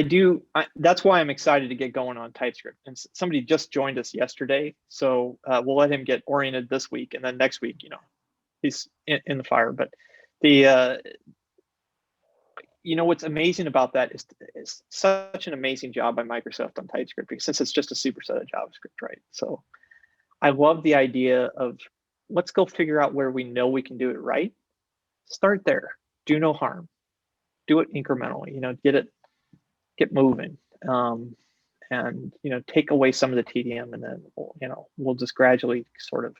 Speaker 5: do. That's why I'm excited to get going on TypeScript. And somebody just joined us yesterday, so we'll let him get oriented this week, and then next week, he's in the fire. But the what's amazing about that is such an amazing job by Microsoft on TypeScript, because since it's just a superset of JavaScript, right? So I love the idea of let's go figure out where we know we can do it right. Start there. Do no harm. Do it incrementally. Get moving, and take away some of the tedium, and then we'll just gradually sort of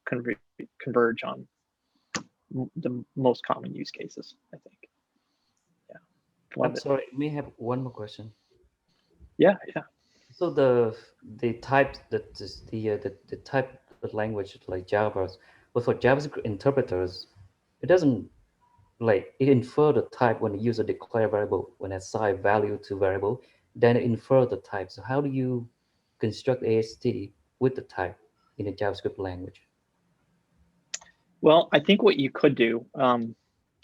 Speaker 5: converge on the most common use cases, I think.
Speaker 9: I'm sorry, may I have one more question?
Speaker 5: Yeah.
Speaker 9: So the type the type of language like Java, but for JavaScript interpreters, it doesn't it infer the type when the user declare variable, when assign value to variable, then it infer the type. So how do you construct AST with the type in a JavaScript language?
Speaker 5: Well, I think what you could do, and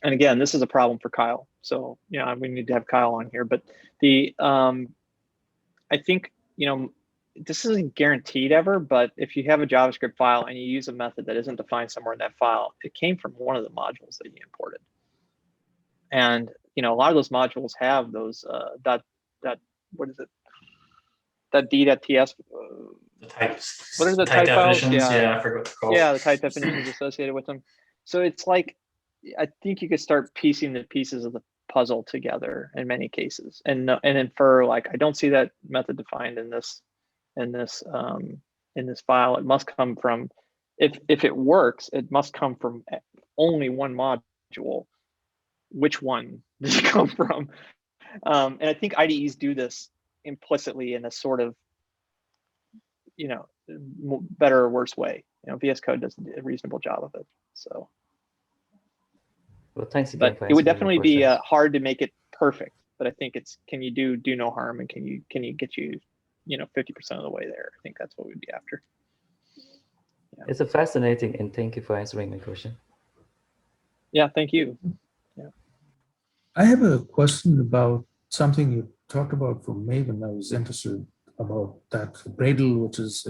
Speaker 5: again, this is a problem for Kyle, so we need to have Kyle on here. But I think this isn't guaranteed ever, but if you have a JavaScript file and you use a method that isn't defined somewhere in that file, it came from one of the modules that you imported. And a lot of those modules have those what is it? .d.ts.
Speaker 7: The types.
Speaker 5: What are the
Speaker 7: type
Speaker 5: type files?
Speaker 7: definitions? Yeah, I forget what they're called.
Speaker 5: Yeah, the type definitions associated with them. So it's like, I think you could start piecing the pieces of the puzzle together in many cases, and infer I don't see that method defined in this file. It must come from, if it works, it must come from only one module. Which one does it come from? And I think IDEs do this implicitly in a sort of better or worse way. VS Code does a reasonable job of it. So,
Speaker 9: well, thanks again.
Speaker 5: But it would definitely be hard to make it perfect. But I think it's, can you do no harm, and can you get you 50% of the way there? I think that's what we'd be after.
Speaker 9: Yeah. It's a fascinating, and thank you for answering my question.
Speaker 5: Yeah, thank you. Yeah.
Speaker 10: I have a question about something you talked about for Maven. I was interested about that Gradle, which is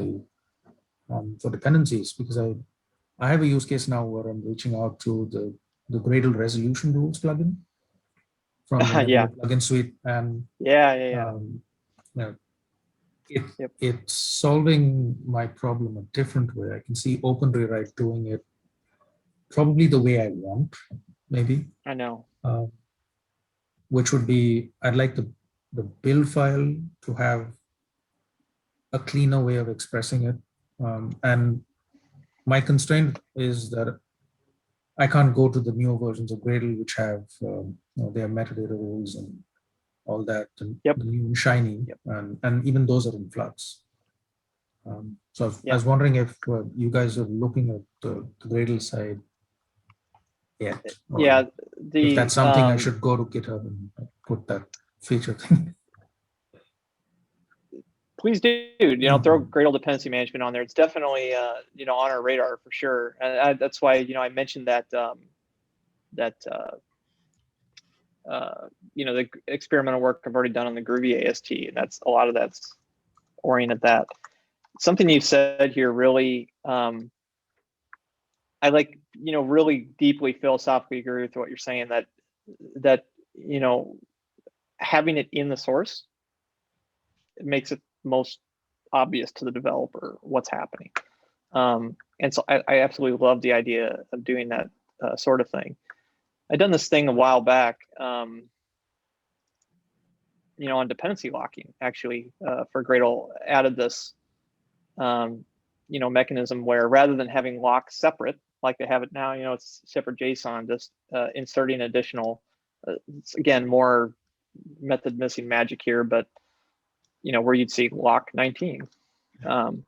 Speaker 10: for dependencies, because I have a use case now where I'm reaching out to the Gradle resolution rules plugin from the plugin suite, and it's solving my problem a different way. I can see OpenRewrite doing it probably the way I want, maybe.
Speaker 5: I know.
Speaker 10: Which would be, I'd like the build file to have a cleaner way of expressing it. And my constraint is that I can't go to the newer versions of Gradle, which have their metadata rules and all that, and the new and shiny, and even those are in flux. So I was wondering if you guys are looking at the Gradle side yet. If that's something I should go to GitHub and put that feature thing.
Speaker 5: Please do. Throw Gradle dependency management on there. It's definitely on our radar for sure, and that's why I mentioned that the experimental work I've already done on the Groovy AST, and that's a lot of that's oriented that. Something you said here really, I like, really deeply philosophically agree with what you're saying, that having it in the source, it makes it most obvious to the developer what's happening. And so I absolutely love the idea of doing that sort of thing. I'd done this thing a while back, on dependency locking, actually, for Gradle, added this, mechanism where rather than having lock separate, like they have it now, it's separate JSON, just inserting additional, again, more method missing magic here, but where you'd see lock 19. And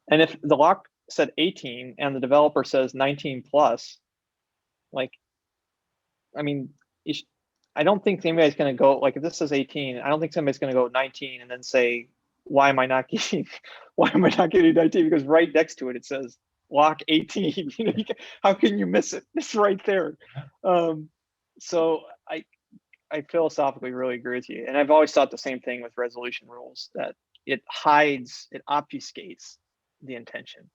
Speaker 5: if the lock said 18 and the developer says 19 plus, I don't think anybody's going to go, if this says 18, I don't think somebody's going to go 19 and then say, why am I not getting 19? Because right next to it, it says block 18. You know, how can you miss it? It's right there. So I philosophically really agree with you. And I've always thought the same thing with resolution rules, that it obfuscates the intention.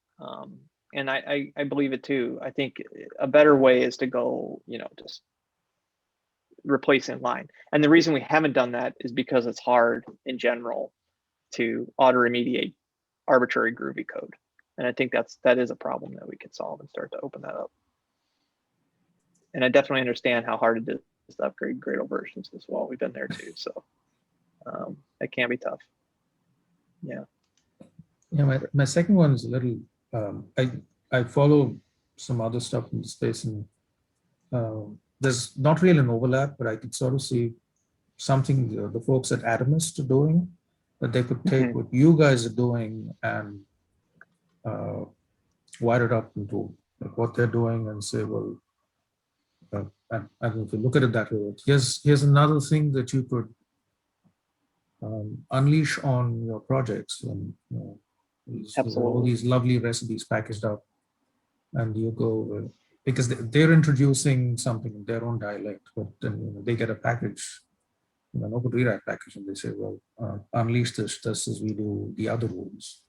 Speaker 5: And I believe it too. I think a better way is to go, you know, just replace in line. And the reason we haven't done that is because it's hard in general to auto remediate arbitrary groovy code. And I think that is a problem that we could solve and start to open that up. And I definitely understand how hard it is to upgrade Gradle versions as well. We've been there too, so it can be tough. Yeah.
Speaker 10: Yeah, my second one is a little. I follow some other stuff in the space, and there's not really an overlap, but I could sort of see something the folks at Atomist are doing, that they could take what you guys are doing and wire it up into like what they're doing and say, well, and if you look at it that way, here's another thing that you could unleash on your projects, and you know, all these lovely recipes packaged up, and you go because they're introducing something in their own dialect, but then you know, they get a package, you know, an OpenRewrite package, and they say, well, unleash this just as we do the other rules.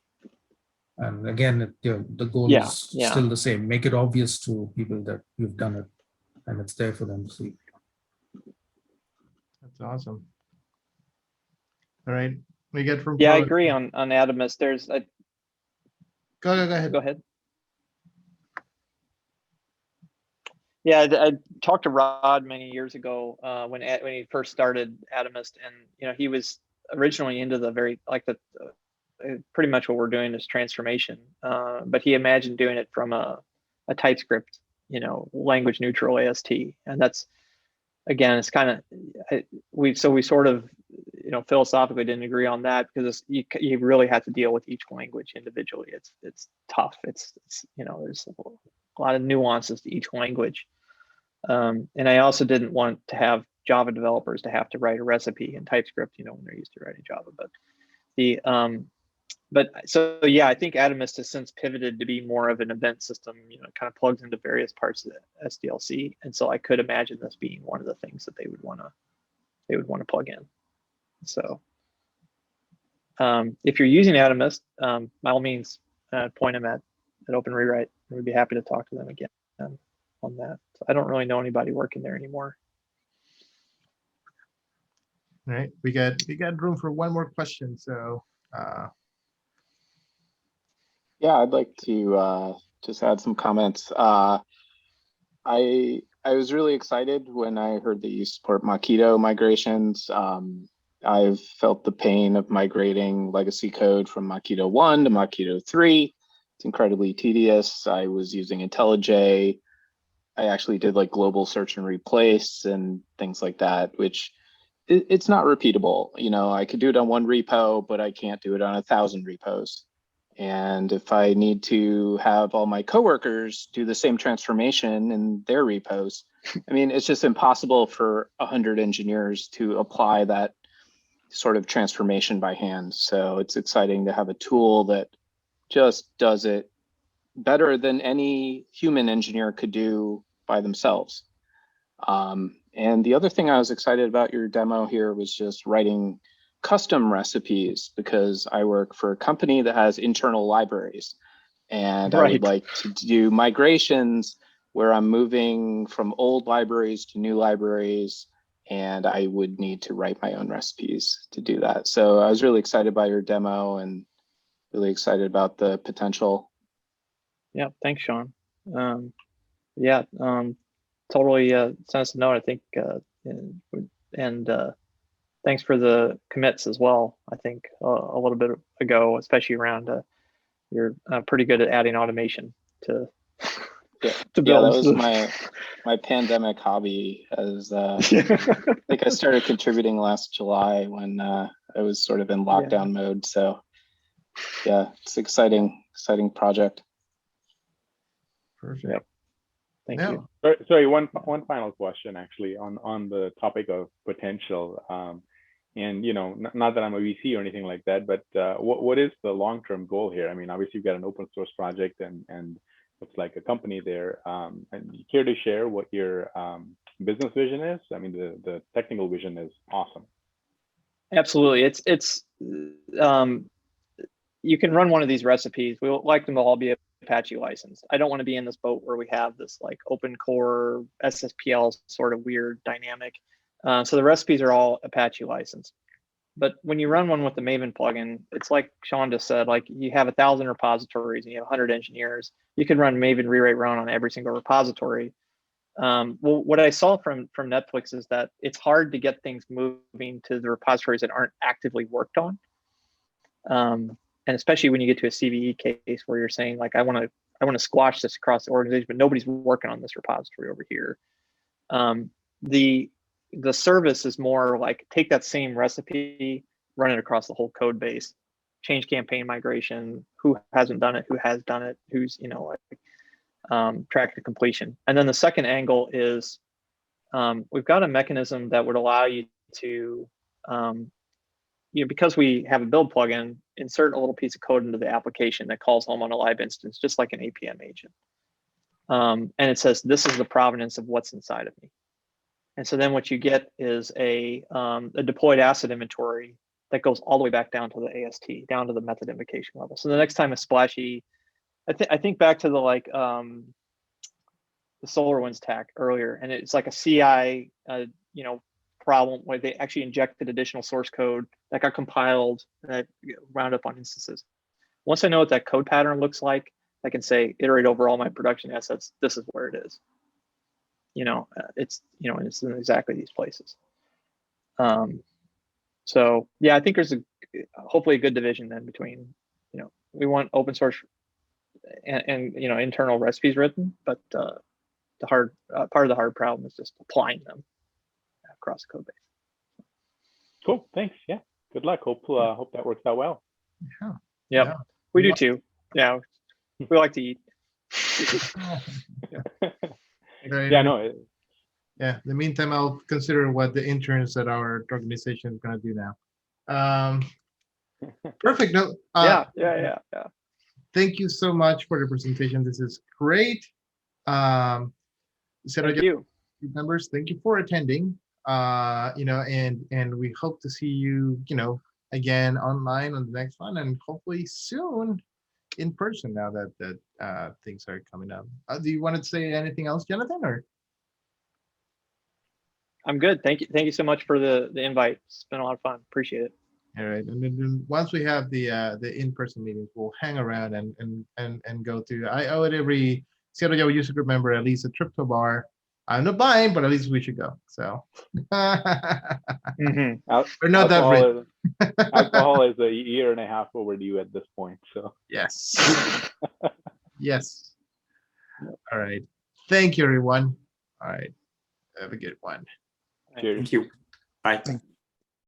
Speaker 10: And again, the goal is still the same: make it obvious to people that you've done it, and it's there for them to see.
Speaker 2: That's awesome. All right, we get from
Speaker 5: I agree on Atomist. There's a
Speaker 2: go ahead.
Speaker 5: Go ahead. Yeah, I talked to Rod many years ago when he first started Atomist, and you know, he was originally into the very pretty much what we're doing is transformation, but he imagined doing it from a TypeScript, you know, language neutral AST, and that's, again, it's kind of we sort of, you know, philosophically didn't agree on that, because you really have to deal with each language individually. It's tough. It's you know, there's a lot of nuances to each language, and I also didn't want to have Java developers to have to write a recipe in TypeScript, you know, when they're used to writing Java. But so yeah, I think Atomist has since pivoted to be more of an event system, you know, kind of plugs into various parts of the SDLC. And so I could imagine this being one of the things that they would want to plug in. So if you're using Atomist, by all means, point them at OpenRewrite. We'd be happy to talk to them again on that. So I don't really know anybody working there anymore.
Speaker 2: All right, we got room for one more question. So
Speaker 11: yeah, I'd like to just add some comments. I was really excited when I heard that you support Mockito migrations. I've felt the pain of migrating legacy code from Mockito 1 to Mockito 3. It's incredibly tedious. I was using IntelliJ. I actually did like global search and replace and things like that, which it's not repeatable. You know, I could do it on one repo, but I can't do it on 1,000 repos. And if I need to have all my coworkers do the same transformation in their repos, I mean, it's just impossible for 100 engineers to apply that sort of transformation by hand. So it's exciting to have a tool that just does it better than any human engineer could do by themselves. And the other thing I was excited about your demo here was just writing custom recipes, because I work for a company that has internal libraries, and I would like to do migrations where I'm moving from old libraries to new libraries, and I would need to write my own recipes to do that. So I was really excited by your demo and really excited about the potential.
Speaker 5: Yeah, thanks, Sean. Totally send us a note, I think, and thanks for the commits as well. I think a little bit ago, especially around you're pretty good at adding automation to to build.
Speaker 11: Yeah, that was my pandemic hobby. As I think I started contributing last July when I was sort of in lockdown mode. So yeah, it's exciting project.
Speaker 2: Perfect.
Speaker 5: Yep. Thank you.
Speaker 1: Sorry, one final question actually on the topic of potential. And you know, not that I'm a VC or anything like that, but what is the long-term goal here? I mean, obviously you've got an open source project, and looks like a company there. And you care to share what your business vision is? I mean, the technical vision is awesome.
Speaker 5: Absolutely. It's you can run one of these recipes. We would like them to all be Apache licensed. I don't want to be in this boat where we have this like open core SSPL sort of weird dynamic. So the recipes are all Apache licensed. But when you run one with the Maven plugin, it's like Sean just said, like you have 1,000 repositories and you have 100 engineers. You could run Maven rewrite run on every single repository. Well, what I saw from Netflix is that it's hard to get things moving to the repositories that aren't actively worked on. And especially when you get to a CVE case where you're saying like, I want to squash this across the organization, but nobody's working on this repository over here. The service is more like take that same recipe, run it across the whole code base, change campaign migration, who hasn't done it, who has done it, who's, you know, like track the completion. And then the second angle is we've got a mechanism that would allow you to, you know, because we have a build plugin, insert a little piece of code into the application that calls home on a live instance, just like an APM agent. And it says, this is the provenance of what's inside of me. And so then what you get is a deployed asset inventory that goes all the way back down to the AST, down to the method invocation level. So the next time a splashy, I think back to the like the SolarWinds tack earlier, and it's like a CI, you know, problem where they actually injected additional source code that got compiled that wound up on instances. Once I know what that code pattern looks like, I can say iterate over all my production assets. This is where it is. You know, it's in exactly these places. So yeah, I think there's hopefully a good division then between, you know, we want open source and you know, internal recipes written, but the hard part of the hard problem is just applying them across the code base.
Speaker 1: Cool, thanks. Yeah, good luck. Hope that works out well.
Speaker 2: Yeah.
Speaker 5: Yep.
Speaker 2: Yeah.
Speaker 5: We do too. Yeah, we like to eat.
Speaker 2: Right.
Speaker 1: Yeah, no.
Speaker 2: Yeah. In the meantime, I'll consider what the interns at our organization is going to do now. Perfect. No.
Speaker 5: Yeah.
Speaker 2: Thank you so much for the presentation. This is great.
Speaker 5: Thank you.
Speaker 2: Members, thank you for attending. You know, and we hope to see you, you know, again online on the next one, and hopefully soon in person now that things are coming up. Do you want to say anything else, Jonathan, or?
Speaker 5: I'm good. Thank you so much for the invite. It's been a lot of fun. Appreciate it.
Speaker 2: All right, and then once we have the in-person meetings, we'll hang around and go to. I owe it every Seattle Java user group member at least a trip to a bar. I'm not buying, but at least we should go. So
Speaker 5: Mm-hmm.
Speaker 2: we're not that rich.
Speaker 1: Alcohol is a year and a half overdue at this point. So
Speaker 2: yes, yes. All right. Thank you, everyone. All right. Have a good one.
Speaker 1: cheers.
Speaker 6: Thank you. Bye.